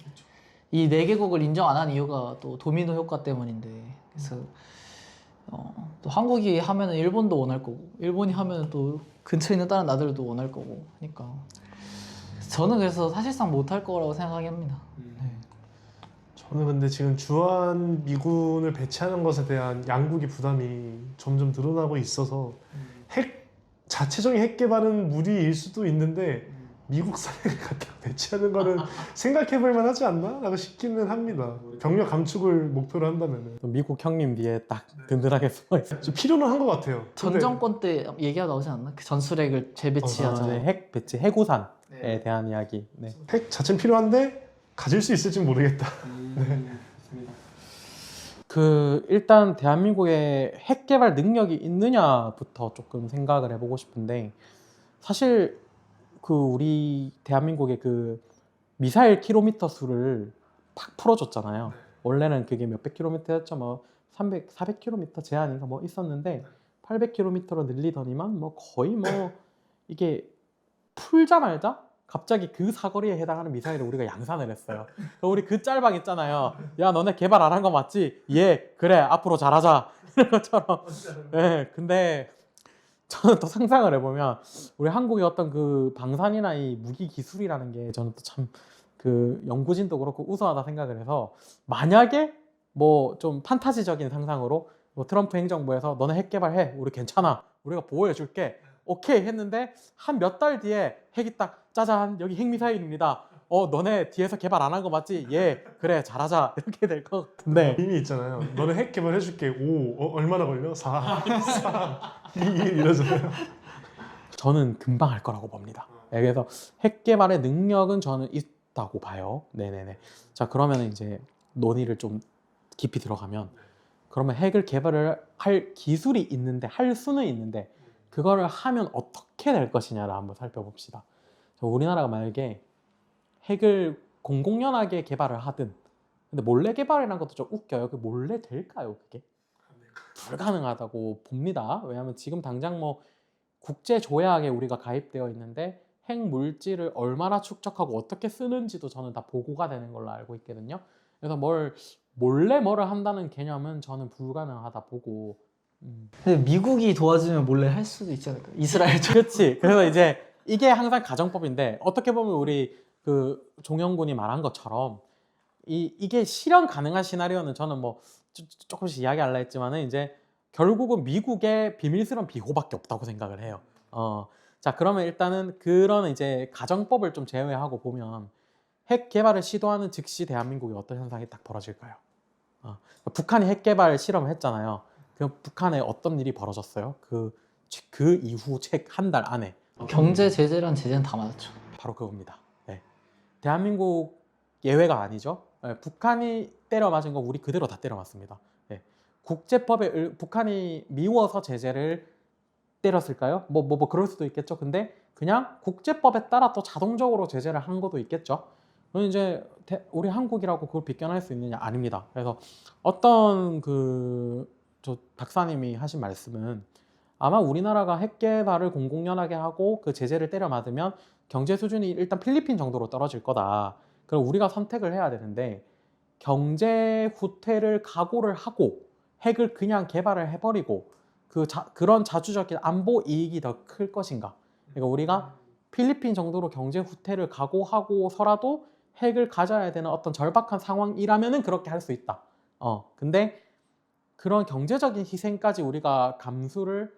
이 4개국을 인정 안 한 이유가 또 도미노 효과 때문인데 그래서 또 한국이 하면은 일본도 원할 거고 일본이 하면은 또 근처에 있는 다른 나라들도 원할 거고 하니까 저는 그래서 사실상 못할 거라고 생각합니다. 네. 저는 근데 지금 주한 미군을 배치하는 것에 대한 양국의 부담이 점점 늘어나고 있어서 핵 자체적인 핵 개발은 무리일 수도 있는데 미국산 핵을 갖다 배치하는 거는 생각해볼 만하지 않나? 라고 싶기는 합니다. 병력 감축을 목표로 한다면은 또 미국 형님 뒤에 딱 든든하게 숨어 있어요. 좀 필요는 한 것 같아요. 전 근데 정권 때 얘기가 나오지 않나? 그 전술핵을 재배치하자. 네, 핵 배치, 해구산에 대한 이야기. 네. 핵 자체는 필요한데 가질 수 있을지 모르겠다. 그 일단 대한민국에 핵 개발 능력이 있느냐부터 조금 생각을 해보고 싶은데 사실 그 우리 대한민국의 그 미사일 킬로미터 수를 팍 풀어줬잖아요. 원래는 그게 몇백 킬로미터였죠. 뭐 300, 400킬로미터 제한인가 뭐 있었는데 800킬로미터로 늘리더니만 뭐 거의 뭐 이게 풀자말자 갑자기 그 사거리에 해당하는 미사일을 우리가 양산을 했어요. 우리 그 짤방 있잖아요. 야 너네 개발 안 한 거 맞지? 예 그래 앞으로 잘하자 이런 것처럼. 네, 근데 저는 또 상상을 해보면 우리 한국의 어떤 그 방산이나 이 무기 기술이라는 게 저는 또 참 그 연구진도 그렇고 우수하다 생각을 해서 만약에 뭐 좀 판타지적인 상상으로 뭐 트럼프 행정부에서 너네 핵 개발해 우리 괜찮아 우리가 보호해 줄게 오케이 했는데 한 몇 달 뒤에 핵이 딱 짜잔 여기 핵미사일입니다. 너네 뒤에서 개발 안 한 거 맞지? 예 그래 잘하자 이렇게 될 것 같은데 이미 있잖아요. 너는 핵 개발해줄게. 5 얼마나 걸려? 4 2 1 이러잖아요. 저는 금방 할 거라고 봅니다. 네, 그래서 핵 개발의 능력은 저는 있다고 봐요. 네네네. 자 그러면 이제 논의를 좀 깊이 들어가면 그러면 핵을 개발을 할 기술이 있는데 할 수는 있는데 그거를 하면 어떻게 될 것이냐를 한번 살펴봅시다. 우리나라가 만약에 핵을 공공연하게 개발을 하든 근데 몰래 개발이라는 것도 좀 웃겨요. 그 몰래 될까요? 그게? 불가능하다고 봅니다. 왜냐하면 지금 당장 뭐 국제 조약에 우리가 가입되어 있는데 핵 물질을 얼마나 축적하고 어떻게 쓰는지도 저는 다 보고가 되는 걸로 알고 있거든요. 그래서 몰래 뭐를 한다는 개념은 저는 불가능하다 보고. 근데 미국이 도와주면 몰래 할 수도 있지 않을까? 이스라엘처럼. 그렇지. 그래서 이제 이게 항상 가정법인데 어떻게 보면 우리 그 종영군이 말한 것처럼 이게 실현 가능한 시나리오는 저는 뭐 조금씩 이야기하려 했지만은 이제 결국은 미국의 비밀스러운 비호밖에 없다고 생각을 해요. 자 그러면 일단은 그런 이제 가정법을 좀 제외하고 보면 핵 개발을 시도하는 즉시 대한민국에 어떤 현상이 딱 벌어질까요? 북한이 핵 개발 실험을 했잖아요. 그 북한에 어떤 일이 벌어졌어요? 그 이후 책 한 달 안에 경제 제재란 제재는 다 맞았죠. 바로 그겁니다. 네. 대한민국 예외가 아니죠. 네, 북한이 때려 맞은 거 우리 그대로 다 때려 맞습니다. 네. 국제법에 북한이 미워서 제재를 때렸을까요? 뭐 그럴 수도 있겠죠. 근데 그냥 국제법에 따라 또 자동적으로 제재를 한 것도 있겠죠. 그럼 이제 우리 한국이라고 그걸 비껴날 수 있느냐? 아닙니다. 그래서 어떤 저 박사님이 하신 말씀은 아마 우리나라가 핵 개발을 공공연하게 하고 그 제재를 때려 맞으면 경제 수준이 일단 필리핀 정도로 떨어질 거다. 그럼 우리가 선택을 해야 되는데 경제 후퇴를 각오를 하고 핵을 그냥 개발을 해버리고 그런 자주적인 안보 이익이 더 클 것인가. 그러니까 우리가 필리핀 정도로 경제 후퇴를 각오하고서라도 핵을 가져야 되는 어떤 절박한 상황이라면은 그렇게 할 수 있다. 근데 그런 경제적인 희생까지 우리가 감수를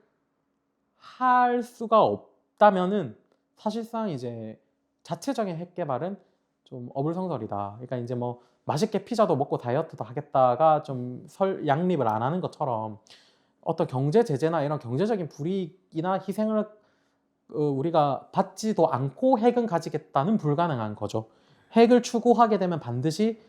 할 수가 없다면은 사실상 이제 자체적인 핵 개발은 좀 어불성설이다. 그러니까 이제 뭐 맛있게 피자도 먹고 다이어트도 하겠다가 좀 양립을 안 하는 것처럼 어떤 경제 제재나 이런 경제적인 불이익이나 희생을 우리가 받지도 않고 핵은 가지겠다는 불가능한 거죠. 핵을 추구하게 되면 반드시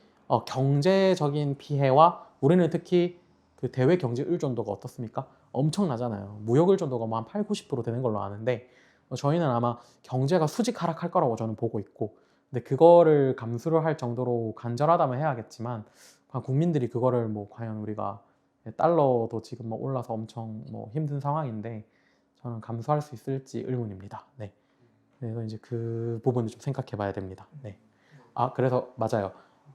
경제적인 피해와 우리는 특히 그 대외 경제 의존도가 어떻습니까? 엄청나잖아요. 무역 의존도가 뭐 한 8, 90% 되는 걸로 아는데 저희는 아마 경제가 수직 하락할 거라고 저는 보고 있고 근데 그거를 감수를 할 정도로 간절하다면 해야겠지만 국민들이 그거를 뭐 과연 우리가 달러도 지금 뭐 올라서 엄청 뭐 힘든 상황인데 저는 감수할 수 있을지 의문입니다. 네. 그래서 이제 그 부분을 좀 생각해 봐야 됩니다. 네. 아, 그래서 맞아요.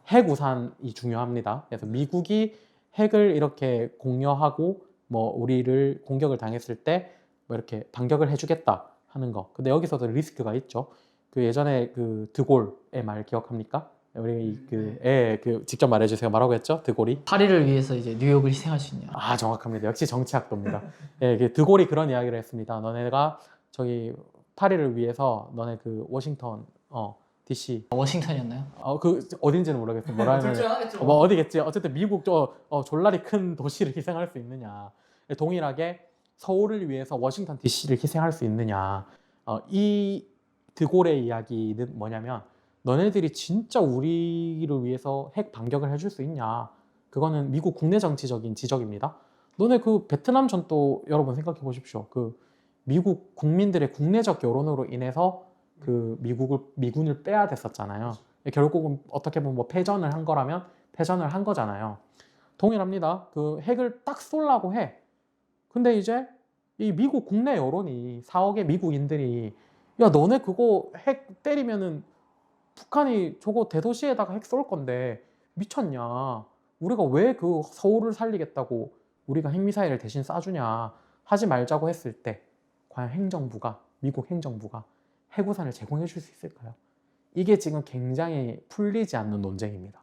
핵 우산이 중요합니다. 그래서 미국이 핵을 이렇게 공여하고 뭐 우리를 공격을 당했을 때 뭐 이렇게 반격을 해주겠다 하는 거. 근데 여기서도 리스크가 있죠. 그 예전에 그 드골의 말 기억합니까? 우리 그 직접 말해주세요. 뭐라고 했죠? 드골이? 파리를 위해서 이제 뉴욕을 희생할 수 있냐. 아, 정확합니다. 역시 정치학도입니다. 예, 그 드골이 그런 이야기를 했습니다. 너네가 저기 파리를 위해서 너네 그 워싱턴 DC 워싱턴이었나요? 그 어딘지는 모르겠어요. 뭐라 하면 하겠죠. 뭐 어디겠지. 어쨌든 미국 졸라리 큰 도시를 희생할 수 있느냐. 동일하게 서울을 위해서 워싱턴 DC를 희생할 수 있느냐. 이 드골의 이야기는 뭐냐면 너네들이 진짜 우리를 위해서 핵 반격을 해줄 수 있냐. 그거는 미국 국내 정치적인 지적입니다. 너네 그 베트남 전도 여러분 생각해 보십시오. 그 미국 국민들의 국내적 여론으로 인해서 그 미군을 빼야 됐었잖아요. 결국은 어떻게 보면 뭐 패전을 한 거라면 패전을 한 거잖아요. 동일합니다. 그 핵을 딱 쏠라고 해. 근데 이제 이 미국 국내 여론이 4억의 미국인들이 야 너네 그거 핵 때리면은 북한이 저거 대도시에다가 핵 쏠 건데 미쳤냐. 우리가 왜 그 서울을 살리겠다고 우리가 핵미사일을 대신 쏴주냐 하지 말자고 했을 때 과연 미국 행정부가 핵우산을 제공해 줄 수 있을까요? 이게 지금 굉장히 풀리지 않는 논쟁입니다.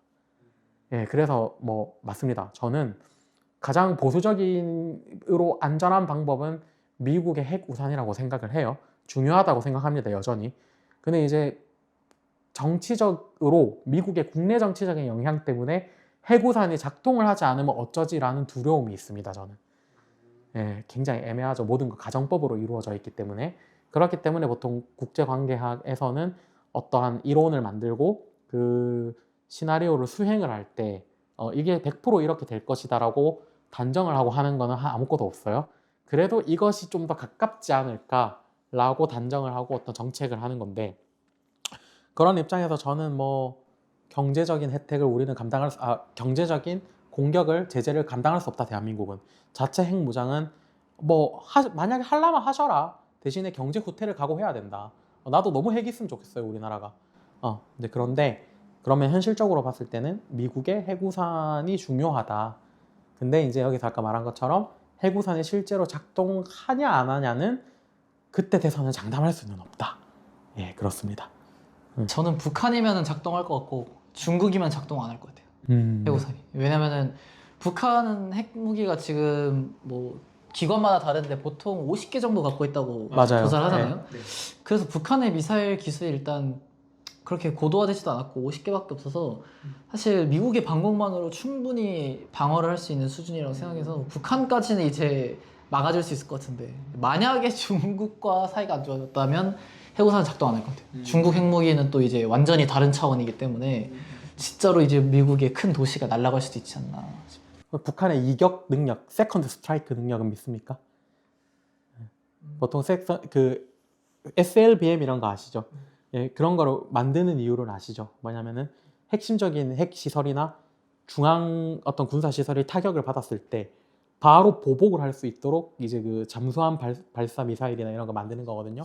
예, 그래서 뭐 맞습니다. 저는 가장 보수적인으로 안전한 방법은 미국의 핵우산이라고 생각을 해요. 중요하다고 생각합니다. 여전히. 근데 이제 정치적으로 미국의 국내 정치적인 영향 때문에 핵우산이 작동을 하지 않으면 어쩌지라는 두려움이 있습니다. 저는. 예, 굉장히 애매하죠. 모든 거 가정법으로 이루어져 있기 때문에. 그렇기 때문에 보통 국제관계학에서는 어떠한 이론을 만들고 그 시나리오를 수행을 할 때 이게 100% 이렇게 될 것이다 라고 단정을 하고 하는 거는 아무것도 없어요. 그래도 이것이 좀 더 가깝지 않을까 라고 단정을 하고 어떤 정책을 하는 건데 그런 입장에서 저는 뭐 경제적인 혜택을 우리는 경제적인 공격을 제재를 감당할 수 없다. 대한민국은 자체 핵무장은 뭐 만약에 하려면 하셔라. 대신에 경제 후퇴를 각오해야 된다. 나도 너무 핵 있으면 좋겠어요. 우리나라가. 근데 그런데 그러면 현실적으로 봤을 때는 미국의 핵우산이 중요하다. 근데 이제 여기서 아까 말한 것처럼 핵우산이 실제로 작동하냐 안 하냐는 그때 돼서는 장담할 수는 없다. 예, 그렇습니다. 저는 북한이면 작동할 것 같고 중국이면 작동 안 할 것 같아요. 핵우산이. 왜냐면은 북한은 핵무기가 지금 뭐 기관마다 다른데 보통 50개 정도 갖고 있다고 맞아요. 조사를 하잖아요. 네. 그래서 북한의 미사일 기술이 일단 그렇게 고도화되지도 않았고 50개밖에 없어서 사실 미국의 방공만으로 충분히 방어를 할 수 있는 수준이라고 생각해서 북한까지는 이제 막아줄 수 있을 것 같은데 만약에 중국과 사이가 안 좋아졌다면 핵우산은 작동 안 할 것 같아요. 중국 핵무기는 또 이제 완전히 다른 차원이기 때문에 진짜로 이제 미국의 큰 도시가 날아갈 수도 있지 않나 싶어요. 북한의 이격 능력, 세컨드 스트라이크 능력은 믿습니까? 보통 그 SLBM 이런 거 아시죠? 예, 그런 거를 만드는 이유를 아시죠? 뭐냐면은 핵심적인 핵 시설이나 중앙 어떤 군사 시설이 타격을 받았을 때 바로 보복을 할 수 있도록 이제 그 잠수함 발사 미사일이나 이런 거 만드는 거거든요.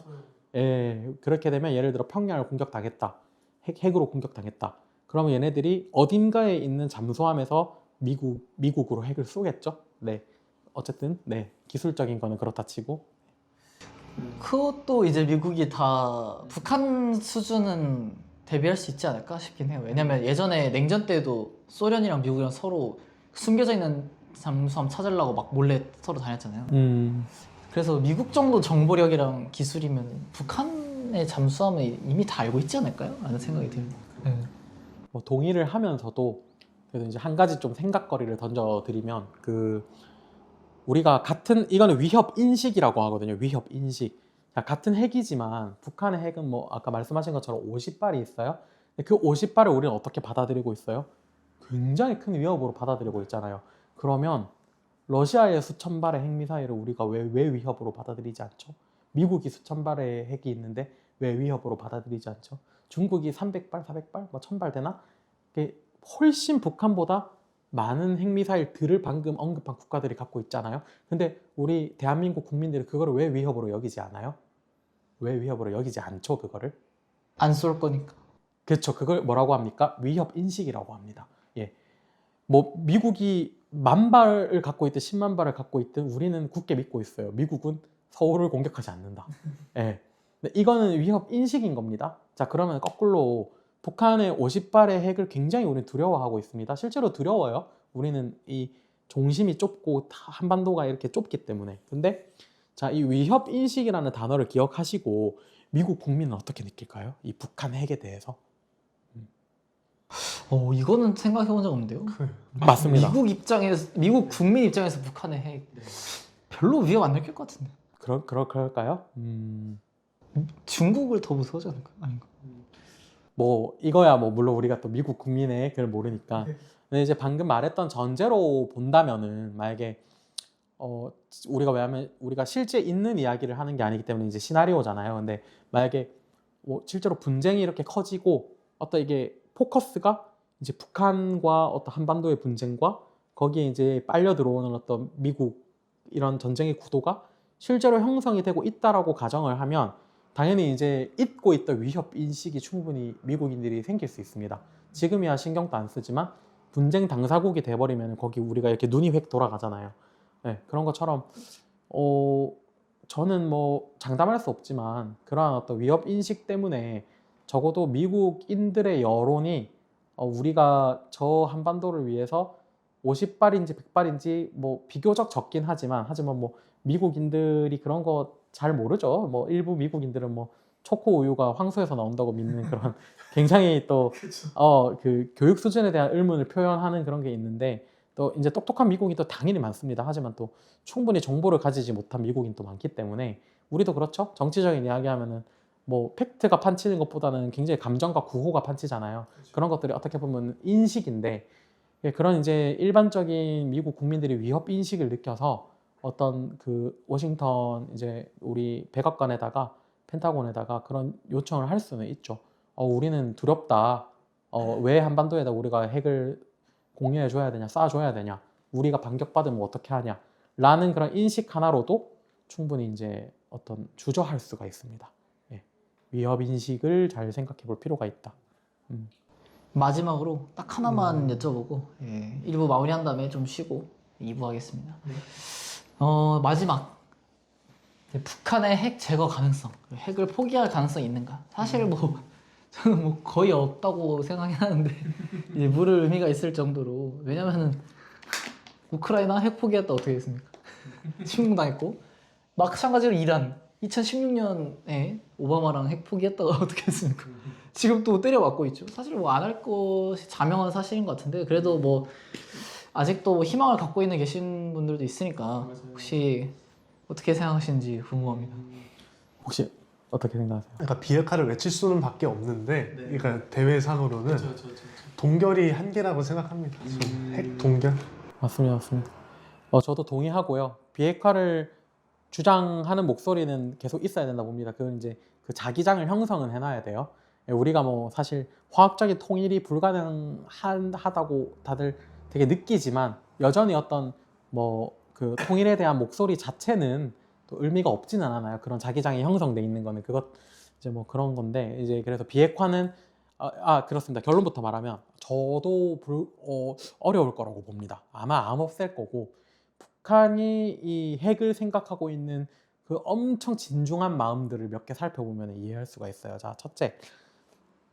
예, 그렇게 되면 예를 들어 평양을 공격당했다. 핵으로 공격당했다. 그러면 얘네들이 어딘가에 있는 잠수함에서 미국으로 핵을 쏘겠죠. 네, 어쨌든 네 기술적인 거는 그렇다 치고 그것도 이제 미국이 다 북한 수준은 대비할 수 있지 않을까 싶긴 해요. 왜냐면 예전에 냉전 때도 소련이랑 미국이랑 서로 숨겨져 있는 잠수함 찾으려고 막 몰래 서로 다녔잖아요. 그래서 미국 정도 정보력이랑 기술이면 북한의 잠수함은 이미 다 알고 있지 않을까요? 라는 생각이 듭니다. 뭐 동의를 하면서도 그래도 이제 한 가지 좀 생각거리를 던져드리면 그 우리가 이거는 위협 인식이라고 하거든요. 위협 인식. 같은 핵이지만 북한의 핵은 뭐 아까 말씀하신 것처럼 50발이 있어요. 근데 그 50발을 우리는 어떻게 받아들이고 있어요? 굉장히 큰 위협으로 받아들이고 있잖아요. 그러면 러시아의 수천 발의 핵미사일을 우리가 왜 위협으로 받아들이지 않죠? 미국이 수천 발의 핵이 있는데 왜 위협으로 받아들이지 않죠? 중국이 300발, 400발, 뭐 1000발 되나? 그게 훨씬 북한보다 많은 핵미사일들을 방금 언급한 국가들이 갖고 있잖아요. 근데 우리 대한민국 국민들이 그거를 왜 위협으로 여기지 않아요? 왜 위협으로 여기지 않죠, 그거를? 안 쏠 거니까. 그렇죠. 그걸 뭐라고 합니까? 위협 인식이라고 합니다. 예. 뭐 미국이 10,000발을 갖고 있든 10만 발을 갖고 있든 우리는 굳게 믿고 있어요. 미국은 서울을 공격하지 않는다. 예. 근데 이거는 위협 인식인 겁니다. 자, 그러면 거꾸로 북한의 50발의 핵을 굉장히 우리는 두려워하고 있습니다. 실제로 두려워요. 우리는 이 중심이 좁고 한반도가 이렇게 좁기 때문에. 근데 자, 이 위협 인식이라는 단어를 기억하시고 미국 국민은 어떻게 느낄까요? 이 북한 핵에 대해서. 이거는 생각해 본 적 없는데요. 맞습니다. 미국 국민 입장에서 북한의 핵 별로 위협 안 느낄 것 같은데. 그럴까요? 중국을 더 무서워하지 않을까? 아닌가? 뭐 이거야 뭐 물론 우리가 또 미국 국민의 그걸 모르니까. 근데 이제 방금 말했던 전제로 본다면은 만약에 우리가 왜냐면 우리가 실제 있는 이야기를 하는 게 아니기 때문에 이제 시나리오잖아요. 근데 만약에 뭐 실제로 분쟁이 이렇게 커지고 어떤 이게 포커스가 이제 북한과 어떤 한반도의 분쟁과 거기에 이제 빨려 들어오는 어떤 미국 이런 전쟁의 구도가 실제로 형성이 되고 있다라고 가정을 하면 당연히 이제 잊고 있던 위협 인식이 충분히 미국인들이 생길 수 있습니다. 지금이야 신경도 안 쓰지만 분쟁 당사국이 돼버리면 거기 우리가 이렇게 눈이 획 돌아가잖아요. 네, 그런 것처럼 저는 뭐 장담할 수 없지만 그러한 어떤 위협 인식 때문에 적어도 미국인들의 여론이 우리가 저 한반도를 위해서 50발인지 100발인지 뭐 비교적 적긴 하지만 뭐 미국인들이 그런 거 잘 모르죠. 뭐 일부 미국인들은 뭐 초코 우유가 황소에서 나온다고 믿는 그런 굉장히 또 그 교육 수준에 대한 의문을 표현하는 그런 게 있는데 또 이제 똑똑한 미국인 또 당연히 많습니다. 하지만 또 충분히 정보를 가지지 못한 미국인도 많기 때문에 우리도 그렇죠. 정치적인 이야기하면은 뭐 팩트가 판치는 것보다는 굉장히 감정과 구호가 판치잖아요. 그런 것들이 어떻게 보면 인식인데 그런 이제 일반적인 미국 국민들이 위협 인식을 느껴서 어떤 그 워싱턴 이제 우리 백악관에다가 펜타곤에다가 그런 요청을 할 수는 있죠. 우리는 두렵다. 왜 한반도에다 우리가 핵을 공유해 줘야 되냐, 쏴 줘야 되냐, 우리가 반격받으면 어떻게 하냐, 라는 그런 인식 하나로도 충분히 이제 어떤 주저할 수가 있습니다. 예. 위협 인식을 잘 생각해 볼 필요가 있다. 마지막으로 딱 하나만 여쭤보고 일부 마무리한 다음에 좀 쉬고 2부 하겠습니다. 마지막 북한의 핵 제거 가능성, 핵을 포기할 가능성이 있는가? 사실 뭐 저는 뭐 거의 없다고 생각이 하는데 이제 물을 의미가 있을 정도로. 왜냐면은 우크라이나 핵 포기했다 어떻게 됐습니까? 침공당했고 마찬가지로 이란 2016년에 오바마랑 핵 포기했다가 어떻게 했습니까? 지금 또 때려맞고 있죠. 사실 뭐 안 할 것이 자명한 사실인 것 같은데 그래도 뭐 아직도 희망을 갖고 있는 계신 분들도 있으니까 혹시 어떻게 생각하시는지 궁금합니다. 혹시 어떻게 생각하세요? 그러니까 비핵화를 외칠 수는 밖에 없는데, 그러니까 대외상으로는 동결이 한계라고 생각합니다. 핵 동결. 맞습니다. 저도 동의하고요. 비핵화를 주장하는 목소리는 계속 있어야 된다 봅니다. 그건 이제 그 자기장을 형성은 해놔야 돼요. 우리가 뭐 사실 화학적인 통일이 불가능하다고 다들 되게 느끼지만 여전히 어떤 뭐 그 통일에 대한 목소리 자체는 또 의미가 없지는 않아요. 그런 자기장이 형성돼 있는 거는 그것 이제 뭐 그런 건데 이제 그래서 비핵화는 그렇습니다. 결론부터 말하면 저도 어려울 거라고 봅니다. 아마 안 없앨 거고 북한이 이 핵을 생각하고 있는 그 엄청 진중한 마음들을 몇 개 살펴보면 이해할 수가 있어요. 자, 첫째,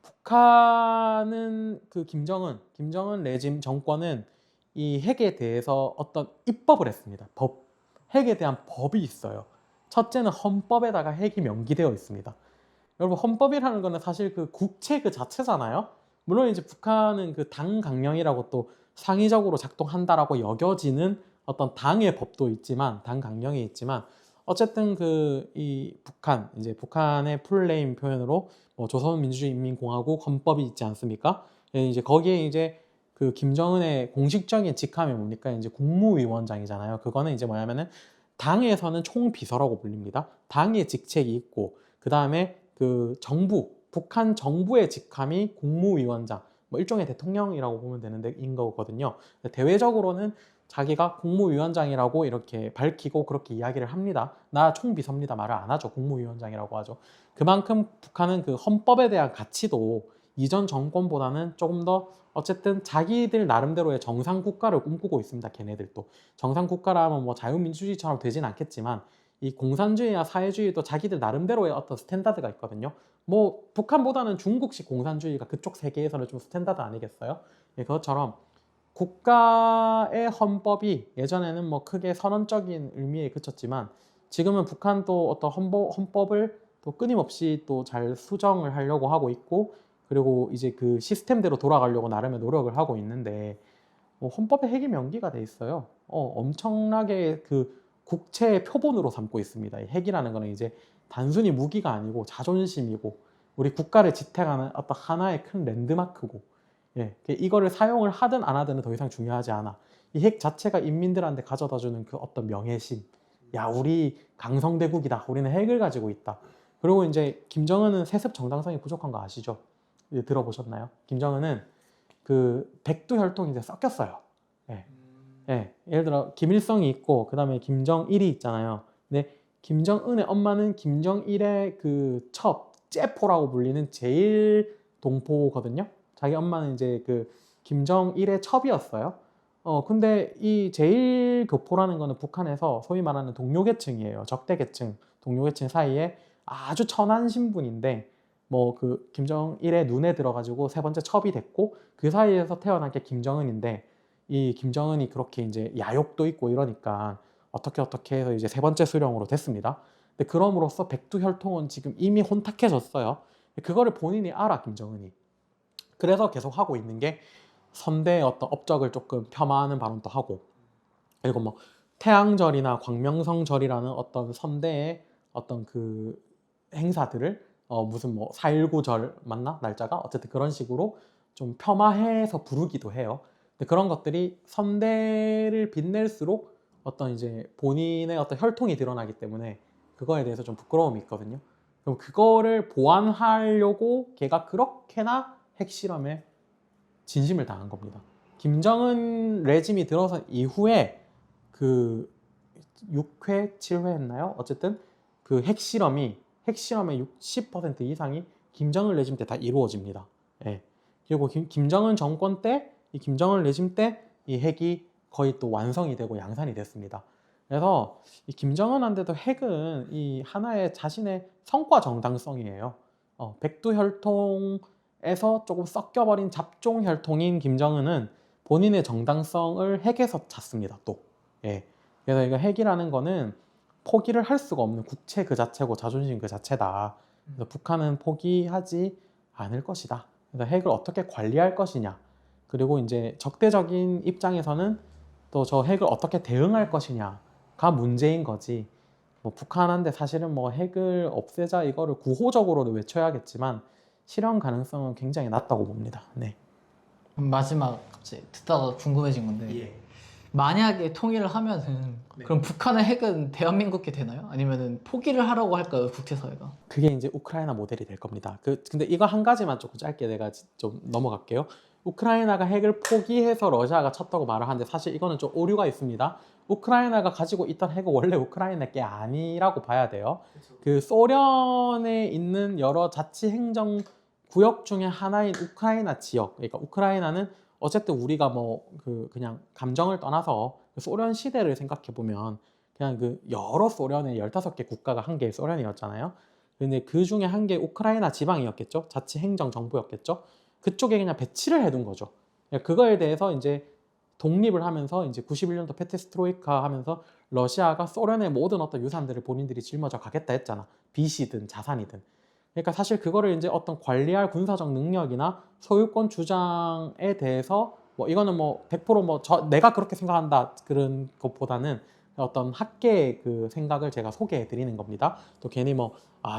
북한은 그 김정은 레짐 정권은 이 핵에 대해서 어떤 입법을 했습니다. 핵에 대한 법이 있어요. 첫째는 헌법에다가 핵이 명기되어 있습니다. 여러분, 헌법이라는 거는 사실 그 국채 그 자체잖아요. 물론 이제 북한은 그 당 강령이라고 또 상위적으로 작동한다라고 여겨지는 어떤 당의 법도 있지만, 당 강령이 있지만, 어쨌든 이 북한의 풀네임 표현으로 뭐 조선민주주의인민공화국 헌법이 있지 않습니까? 이제 거기에 이제 그 김정은의 공식적인 직함이 뭡니까? 이제 국무위원장이잖아요. 그거는 이제 뭐냐면은 당에서는 총비서라고 불립니다. 당의 직책이 있고 그 다음에 그 북한 정부의 직함이 국무위원장 뭐 일종의 대통령이라고 보면 되는 거거든요. 대외적으로는 자기가 국무위원장이라고 이렇게 밝히고 그렇게 이야기를 합니다. 나 총비서입니다 말을 안 하죠. 국무위원장이라고 하죠. 그만큼 북한은 그 헌법에 대한 가치도 이전 정권보다는 조금 더 어쨌든 자기들 나름대로의 정상 국가를 꿈꾸고 있습니다. 걔네들도 정상 국가라면 뭐 자유민주주의처럼 되진 않겠지만 이 공산주의와 사회주의도 자기들 나름대로의 어떤 스탠다드가 있거든요. 뭐 북한보다는 중국식 공산주의가 그쪽 세계에서는 좀 스탠다드 아니겠어요? 예, 그것처럼 국가의 헌법이 예전에는 뭐 크게 선언적인 의미에 그쳤지만 지금은 북한도 어떤 헌법을 또 끊임없이 또 잘 수정을 하려고 하고 있고 그리고 이제 그 시스템대로 돌아가려고 나름의 노력을 하고 있는데 뭐 헌법에 핵이 명기가 돼 있어요. 엄청나게 그 국채의 표본으로 삼고 있습니다. 이 핵이라는 거는 이제 단순히 무기가 아니고 자존심이고 우리 국가를 지탱하는 어떤 하나의 큰 랜드마크고 예, 이거를 사용을 하든 안 하든은 더 이상 중요하지 않아. 이 핵 자체가 인민들한테 가져다주는 그 어떤 명예심. 야, 우리 강성대국이다. 우리는 핵을 가지고 있다. 그리고 이제 김정은은 세습 정당성이 부족한 거 아시죠? 이제 들어보셨나요? 김정은은 그 백두 혈통이 이제 섞였어요. 예. 예. 예를 들어 김일성이 있고 그다음에 김정일이 있잖아요. 근데 김정은의 엄마는 김정일의 그 첩, 째포라고 불리는 제일 동포거든요. 자기 엄마는 이제 그 김정일의 첩이었어요. 근데 이 제일 교포라는 거는 북한에서 소위 말하는 동료계층이에요. 적대계층, 동료계층 사이에 아주 천한 신분인데 뭐 그 김정일의 눈에 들어가지고 세 번째 첩이 됐고 그 사이에서 태어난 게 김정은인데 이 김정은이 그렇게 이제 야욕도 있고 이러니까 어떻게 해서 이제 세 번째 수령으로 됐습니다. 근데 그럼으로써 백두혈통은 지금 이미 혼탁해졌어요. 그거를 본인이 알아, 김정은이. 그래서 계속 하고 있는 게 선대의 어떤 업적을 조금 폄하하는 발언도 하고 그리고 뭐 태양절이나 광명성절이라는 어떤 선대의 어떤 그 행사들을 무슨 뭐 4.19절 맞나? 날짜가? 어쨌든 그런 식으로 좀 폄하해서 부르기도 해요. 근데 그런 것들이 선대를 빛낼수록 어떤 이제 본인의 어떤 혈통이 드러나기 때문에 그거에 대해서 좀 부끄러움이 있거든요. 그럼 그거를 보완하려고 걔가 그렇게나 핵실험에 진심을 다한 겁니다. 김정은 레짐이 들어선 이후에 그 6회, 7회 했나요? 어쨌든 그 핵실험의 60% 이상이 김정은 레짐 때 다 이루어집니다. 예. 그리고 김정은 정권 때, 이 김정은 레짐 때 이 핵이 거의 또 완성이 되고 양산이 됐습니다. 그래서 이 김정은한테도 핵은 이 하나의 자신의 성과 정당성이에요. 백두혈통에서 조금 섞여버린 잡종혈통인 김정은은 본인의 정당성을 핵에서 찾습니다. 또. 예. 그래서 이거 핵이라는 거는 포기를 할 수가 없는 국채 그 자체고 자존심 그 자체다. 그래서 북한은 포기하지 않을 것이다. 그래서 핵을 어떻게 관리할 것이냐. 그리고 이제 적대적인 입장에서는 또 저 핵을 어떻게 대응할 것이냐가 문제인 거지. 뭐 북한한테 사실은 뭐 핵을 없애자 이거를 구호적으로도 외쳐야겠지만 실현 가능성은 굉장히 낮다고 봅니다. 네. 마지막 갑자기 듣다가 궁금해진 건데 만약에 통일을 하면은 그럼 북한의 핵은 대한민국이 되나요? 아니면은 포기를 하라고 할까요? 국제사회가? 그게 이제 우크라이나 모델이 될 겁니다. 근데 이거 한 가지만 조금 짧게 내가 좀 넘어갈게요. 우크라이나가 핵을 포기해서 러시아가 쳤다고 말을 하는데 사실 이거는 좀 오류가 있습니다. 우크라이나가 가지고 있던 핵은 원래 우크라이나 게 아니라고 봐야 돼요. 그 소련에 있는 여러 자치행정 구역 중에 하나인 우크라이나 지역. 그러니까 우크라이나는 어쨌든 우리가 뭐 그냥 감정을 떠나서 소련 시대를 생각해 보면 그냥 그 여러 소련의 15개 국가가 한 개의 소련이었잖아요. 근데 그 중에 한 개 우크라이나 지방이었겠죠. 자치행정 정부였겠죠. 그쪽에 그냥 배치를 해둔 거죠. 그거에 대해서 이제 독립을 하면서 이제 91년도 페레스트로이카 하면서 러시아가 소련의 모든 어떤 유산들을 본인들이 짊어져 가겠다 했잖아. 빚이든 자산이든. 그러니까 사실 그거를 이제 어떤 관리할 군사적 능력이나 소유권 주장에 대해서 뭐 이거는 뭐 100% 내가 그렇게 생각한다 그런 것보다는 어떤 학계의 그 생각을 제가 소개해 드리는 겁니다. 또 괜히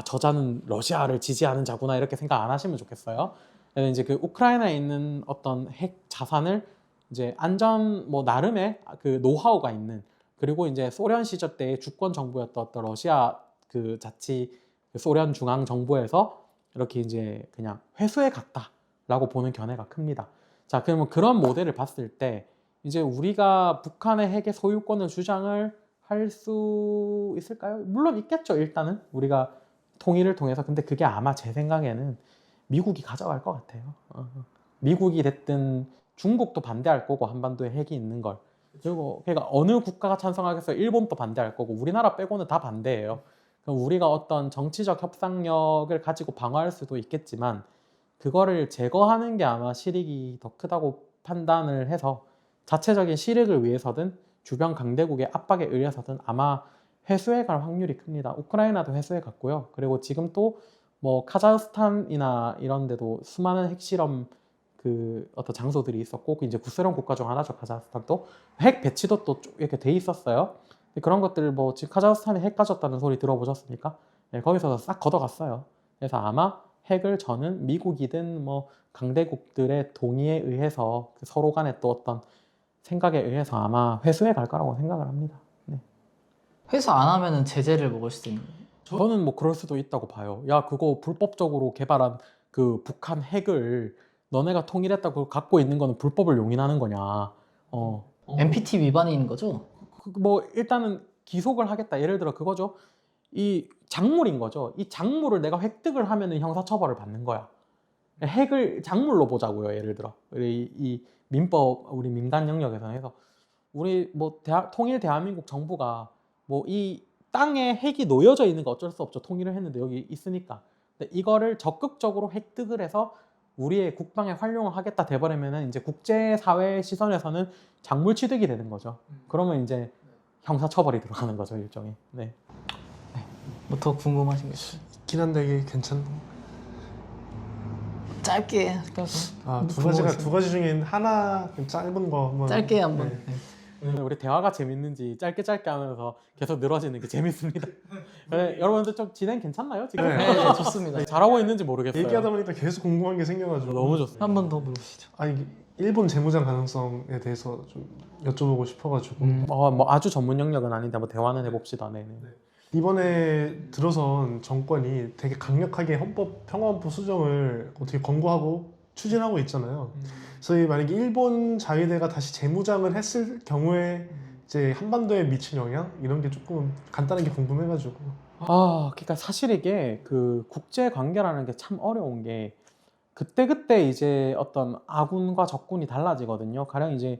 저자는 러시아를 지지하는 자구나 이렇게 생각 안 하시면 좋겠어요. 이제 그 우크라이나에 있는 어떤 핵 자산을 이제 안전 나름의 그 노하우가 있는 그리고 이제 소련 시절 때의 주권 정부였던 어떤 러시아 그 자치 소련 중앙 정부에서 이렇게 이제 그냥 회수해 갔다. 라고 보는 견해가 큽니다. 자, 그러면 그런 모델을 봤을 때 이제 우리가 북한의 핵의 소유권을 주장을 할 수 있을까요? 물론 있겠죠. 일단은 우리가 통일을 통해서. 근데 그게 아마 제 생각에는 미국이 가져갈 것 같아요. 미국이 됐든 중국도 반대할 거고, 한반도에 핵이 있는 걸. 그리고 그러니까 어느 국가가 찬성하겠어요? 일본도 반대할 거고, 우리나라 빼고는 다 반대예요. 그럼 우리가 어떤 정치적 협상력을 가지고 방어할 수도 있겠지만 그거를 제거하는 게 아마 실익이 더 크다고 판단을 해서 자체적인 실익을 위해서든 주변 강대국의 압박에 의해서든 아마 회수해 갈 확률이 큽니다. 우크라이나도 회수해 갔고요. 그리고 지금 또 뭐 카자흐스탄이나 이런 데도 수많은 핵실험 그 어떤 장소들이 있었고, 그 이제 구스령 국가 중 하나죠. 카자흐스탄도 핵 배치도 또 이렇게 돼 있었어요. 그런 것들 뭐 지금 카자흐스탄에 핵 가졌다는 소리 들어보셨습니까? 네, 거기서 싹 걷어갔어요. 그래서 아마 핵을 저는 미국이든 뭐 강대국들의 동의에 의해서 서로 간에 또 어떤 생각에 의해서 아마 회수해 갈 거라고 생각을 합니다. 네. 회수 안 하면은 제재를 먹을 수도 있는 거예요. 저는 뭐 그럴 수도 있다고 봐요. 야, 그거 불법적으로 개발한 그 북한 핵을 너네가 통일했다고 갖고 있는 거는 불법을 용인하는 거냐. NPT 위반인 거죠? 뭐 일단은 기속을 하겠다. 예를 들어 그거죠. 이 작물인 거죠. 이 작물을 내가 획득을 하면은 형사처벌을 받는 거야. 핵을 작물로 보자고요. 예를 들어 이 민법 우리 민간 영역에서 해서 우리 뭐 통일 대한민국 정부가 뭐 이 땅에 핵이 놓여져 있는 거 어쩔 수 없죠. 통일을 했는데 여기 있으니까. 근데 이거를 적극적으로 획득을 해서 우리의 국방에 활용을 하겠다 돼버리면은 이제 국제사회 시선에서는 작물 취득이 되는 거죠. 그러면 이제 형사처벌이 들어가는 거죠, 일종의. 네. 뭐 더 궁금하신 게 있어요? 있긴 한데 이게 괜찮. 짧게 두 가지 중에 하나 짧은 거 한번. 짧게 한번. 네. 우리 대화가 재밌는지 짧게 하면서 계속 늘어지는 게 재밌습니다. 네, 여러분들 좀 진행 괜찮나요? 지금? 네. 네, 좋습니다. 잘하고 있는지 모르겠어요. 얘기하다 보니까 계속 궁금한 게 생겨가지고. 너무 좋습니다. 한 번 더 물어보시죠. 아니 일본 재무장 가능성에 대해서 좀 여쭤보고 싶어가지고. 뭐 아주 전문 영역은 아닌데 한번 대화는 해봅시다. 네네. 이번에 들어선 정권이 되게 강력하게 평화헌법 수정을 어떻게 권고하고 추진하고 있잖아요. 그래서 만약에 일본 자위대가 다시 재무장을 했을 경우에 이제 한반도에 미친 영향 이런 게 조금 간단하게 궁금해가지고. 그러니까 사실 이게 그 국제 관계라는 게 참 어려운 게 그때 이제 어떤 아군과 적군이 달라지거든요. 가령 이제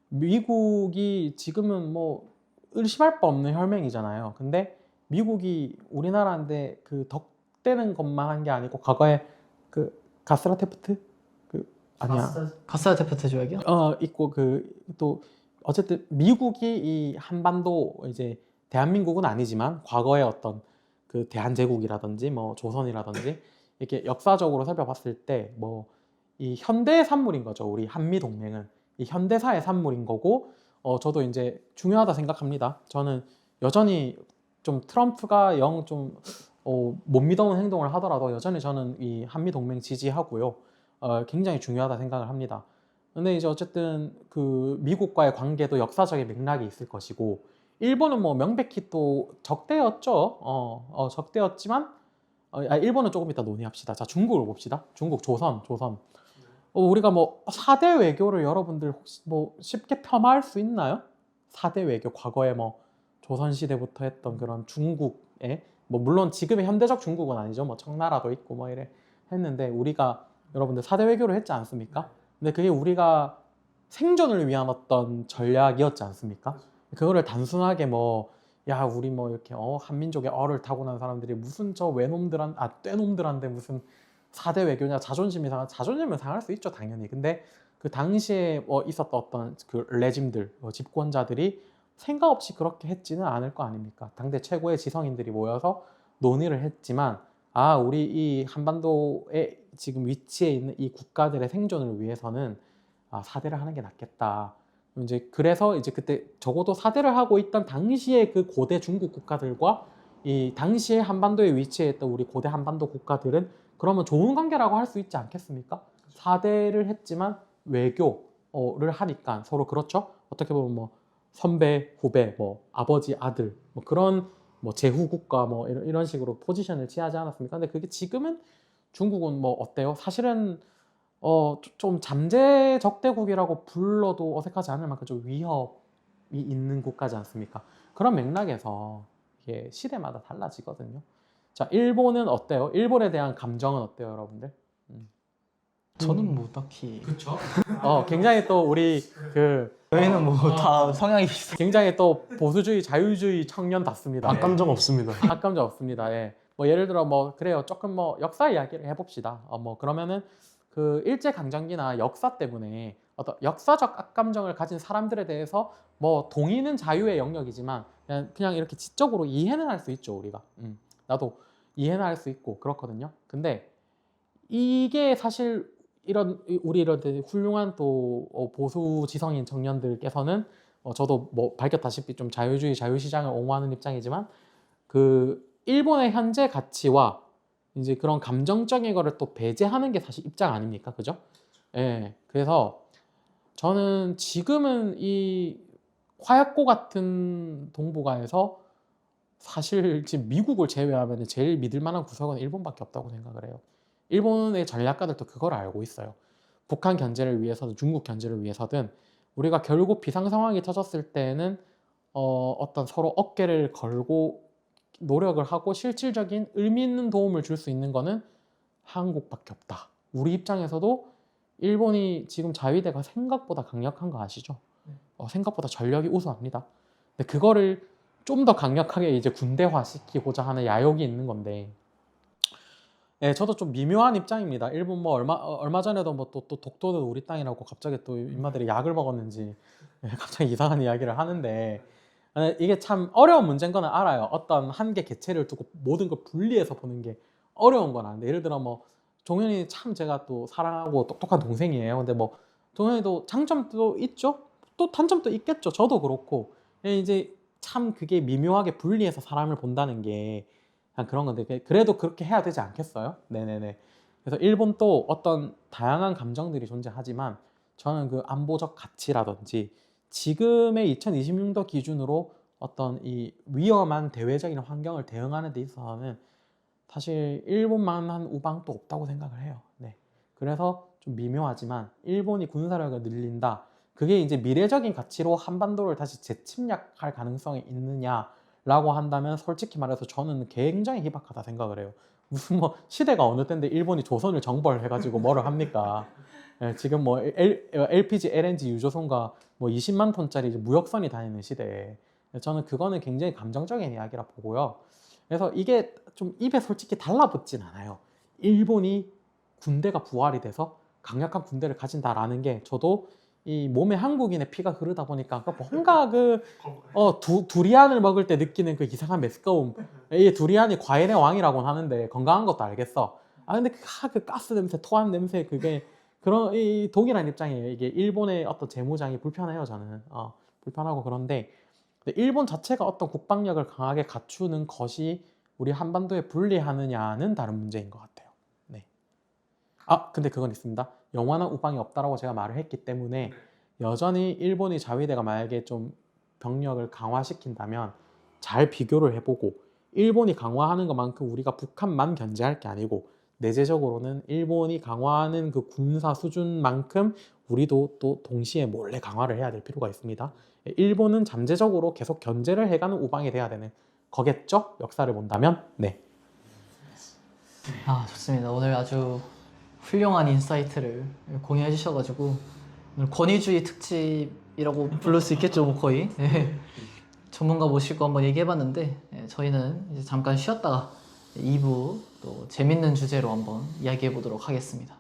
미국이 지금은 뭐 의심할 바 없는 혈맹이잖아요. 근데 미국이 우리나라인데 그 덕대는 것만 한 게 아니고 과거에 그 가스라테프트 아니야. 가스라테프트 조약이요? 있고 그 또 어쨌든 미국이 이 한반도 이제 대한민국은 아니지만 과거의 어떤 그 대한제국이라든지 뭐 조선이라든지 이렇게 역사적으로 살펴봤을 때 뭐 이 현대의 산물인 거죠. 우리 한미 동맹은 이 현대사의 산물인 거고 저도 이제 중요하다 생각합니다. 저는 여전히 좀 트럼프가 영 좀 못 믿어오는 행동을 하더라도 여전히 저는 이 한미 동맹 지지하고요. 굉장히 중요하다 생각을 합니다. 근데 이제 어쨌든 그 미국과의 관계도 역사적인 맥락이 있을 것이고 일본은 뭐 명백히 또 적대였죠. 적대였지만 일본은 조금 이따 논의합시다. 자, 중국을 봅시다. 중국 조선. 우리가 뭐 4대 외교를 여러분들 혹시 뭐 쉽게 폄하할 수 있나요? 4대 외교 과거에 뭐 조선시대부터 했던 그런 중국에 뭐 물론 지금의 현대적 중국은 아니죠. 뭐 청나라도 있고 뭐 이래 했는데 우리가 여러분들 4대 외교를 했지 않습니까? 근데 그게 우리가 생존을 위한 어떤 전략이었지 않습니까? 그거를 단순하게 뭐 야 우리 뭐 이렇게 한민족의 어를 타고난 사람들이 무슨 저 떼놈들한테 무슨 4대 외교냐 자존심은 상할 수 있죠 당연히. 근데 그 당시에 있었던 어떤 그 레짐들 집권자들이 생각 없이 그렇게 했지는 않을 거 아닙니까? 당대 최고의 지성인들이 모여서 논의를 했지만 우리 이 한반도에 지금 위치해 있는 이 국가들의 생존을 위해서는 4대를 하는 게 낫겠다. 이제 그래서 이제 그때 적어도 4대를 하고 있던 당시에 그 고대 중국 국가들과 이 당시에 한반도에 위치해 있던 우리 고대 한반도 국가들은 그러면 좋은 관계라고 할 수 있지 않겠습니까? 4대를 했지만 외교를 하니까 서로 그렇죠. 어떻게 보면 뭐 선배, 후배, 뭐 아버지, 아들, 뭐 그런 뭐 제후국가 뭐 이런 식으로 포지션을 취하지 않았습니까? 근데 그게 지금은 중국은 뭐 어때요? 사실은 좀 잠재 적대국이라고 불러도 어색하지 않을 만큼 좀 위협이 있는 국가지 않습니까? 그런 맥락에서 이게 시대마다 달라지거든요. 자, 일본은 어때요? 일본에 대한 감정은 어때요, 여러분들? 저는 뭐 딱히 그렇죠. 굉장히 또 우리 그 저희는 뭐 다 성향이 비슷. 굉장히 또 보수주의, 자유주의 청년답습니다. 악감정 없습니다. 악감정 없습니다. 예. 뭐 예를 들어 뭐 그래요. 조금 뭐 역사 이야기를 해봅시다. 뭐 그러면은 그 일제 강점기나 역사 때문에 어떤 역사적 악감정을 가진 사람들에 대해서 뭐 동의는 자유의 영역이지만 그냥 이렇게 지적으로 이해는 할 수 있죠, 우리가. 나도 이해는 할 수 있고 그렇거든요. 근데 이게 사실 우리 이런 훌륭한 또 보수 지성인 청년들께서는 저도 뭐 밝혔다시피 좀 자유주의, 자유시장을 옹호하는 입장이지만 그 일본의 현재 가치와 이제 그런 감정적인 거를 또 배제하는 게 사실 입장 아닙니까? 그죠? 예. 그래서 저는 지금은 이 화약고 같은 동북아에서 사실 지금 미국을 제외하면 제일 믿을 만한 구석은 일본밖에 없다고 생각을 해요. 일본의 전략가들도 그걸 알고 있어요. 북한 견제를 위해서든 중국 견제를 위해서든 우리가 결국 비상 상황이 터졌을 때는 어떤 서로 어깨를 걸고 노력을 하고 실질적인 의미 있는 도움을 줄 수 있는 거는 한국밖에 없다. 우리 입장에서도 일본이 지금 자위대가 생각보다 강력한 거 아시죠? 생각보다 전력이 우수합니다. 근데 그거를 좀 더 강력하게 이제 군대화 시키고자 하는 야욕이 있는 건데, 예, 저도 좀 미묘한 입장입니다. 일본 뭐 얼마 전에도 뭐 또 독도는 우리 땅이라고 갑자기 또 인마들이 약을 먹었는지 갑자기 이상한 이야기를 하는데, 이게 참 어려운 문제인 거는 알아요. 어떤 한 개 개체를 두고 모든 걸 분리해서 보는 게 어려운 건 아닌데, 예를 들어 뭐 종현이 참 제가 또 사랑하고 똑똑한 동생이에요. 근데 뭐 종현이도 장점도 있죠. 또 단점도 있겠죠. 저도 그렇고. 이제 참 그게 미묘하게 분리해서 사람을 본다는 게 그런 건데, 그래도 그렇게 해야 되지 않겠어요? 네네네. 그래서 일본도 어떤 다양한 감정들이 존재하지만 저는 그 안보적 가치라든지 지금의 2026년도 기준으로 어떤 이 위험한 대외적인 환경을 대응하는 데 있어서는 사실 일본만한 우방도 없다고 생각을 해요. 네. 그래서 좀 미묘하지만 일본이 군사력을 늘린다. 그게 이제 미래적인 가치로 한반도를 다시 재침략할 가능성이 있느냐라고 한다면 솔직히 말해서 저는 굉장히 희박하다 생각을 해요. 무슨 뭐 시대가 어느 때인데 일본이 조선을 정벌해가지고 뭐를 합니까? 예, 지금 뭐 LPG, LNG 유조선과 뭐 20만 톤짜리 무역선이 다니는 시대에 저는 그거는 굉장히 감정적인 이야기라 보고요. 그래서 이게 좀 입에 솔직히 달라붙진 않아요. 일본이 군대가 부활이 돼서 강력한 군대를 가진다라는 게 저도 이 몸에 한국인의 피가 흐르다 보니까 뭔가 두리안을 먹을 때 느끼는 그 이상한 메스꺼움. 이 두리안이 과일의 왕이라고는 하는데 건강한 것도 알겠어. 근데 그 가스 냄새, 토한 냄새 그게 그런 이 독이라는 입장이에요. 이게 일본의 어떤 재무장이 불편해요. 저는 불편하고 그런데 일본 자체가 어떤 국방력을 강하게 갖추는 것이 우리 한반도에 불리하느냐는 다른 문제인 것 같아요. 네. 근데 그건 있습니다. 영원한 우방이 없다라고 제가 말을 했기 때문에 여전히 일본의 자위대가 만약에 좀 병력을 강화시킨다면 잘 비교를 해보고 일본이 강화하는 것만큼 우리가 북한만 견제할 게 아니고 내재적으로는 일본이 강화하는 그 군사 수준만큼 우리도 또 동시에 몰래 강화를 해야 될 필요가 있습니다. 일본은 잠재적으로 계속 견제를 해가는 우방이 돼야 되는 거겠죠? 역사를 본다면. 네. 좋습니다. 오늘 아주 훌륭한 인사이트를 공유해 주셔가지고 오늘 권위주의 특집이라고 부를 수 있겠죠, 뭐 거의. 네. 전문가 모시고 한번 얘기해봤는데 저희는 이제 잠깐 쉬었다가 2부 또 재밌는 주제로 한번 이야기해 보도록 하겠습니다.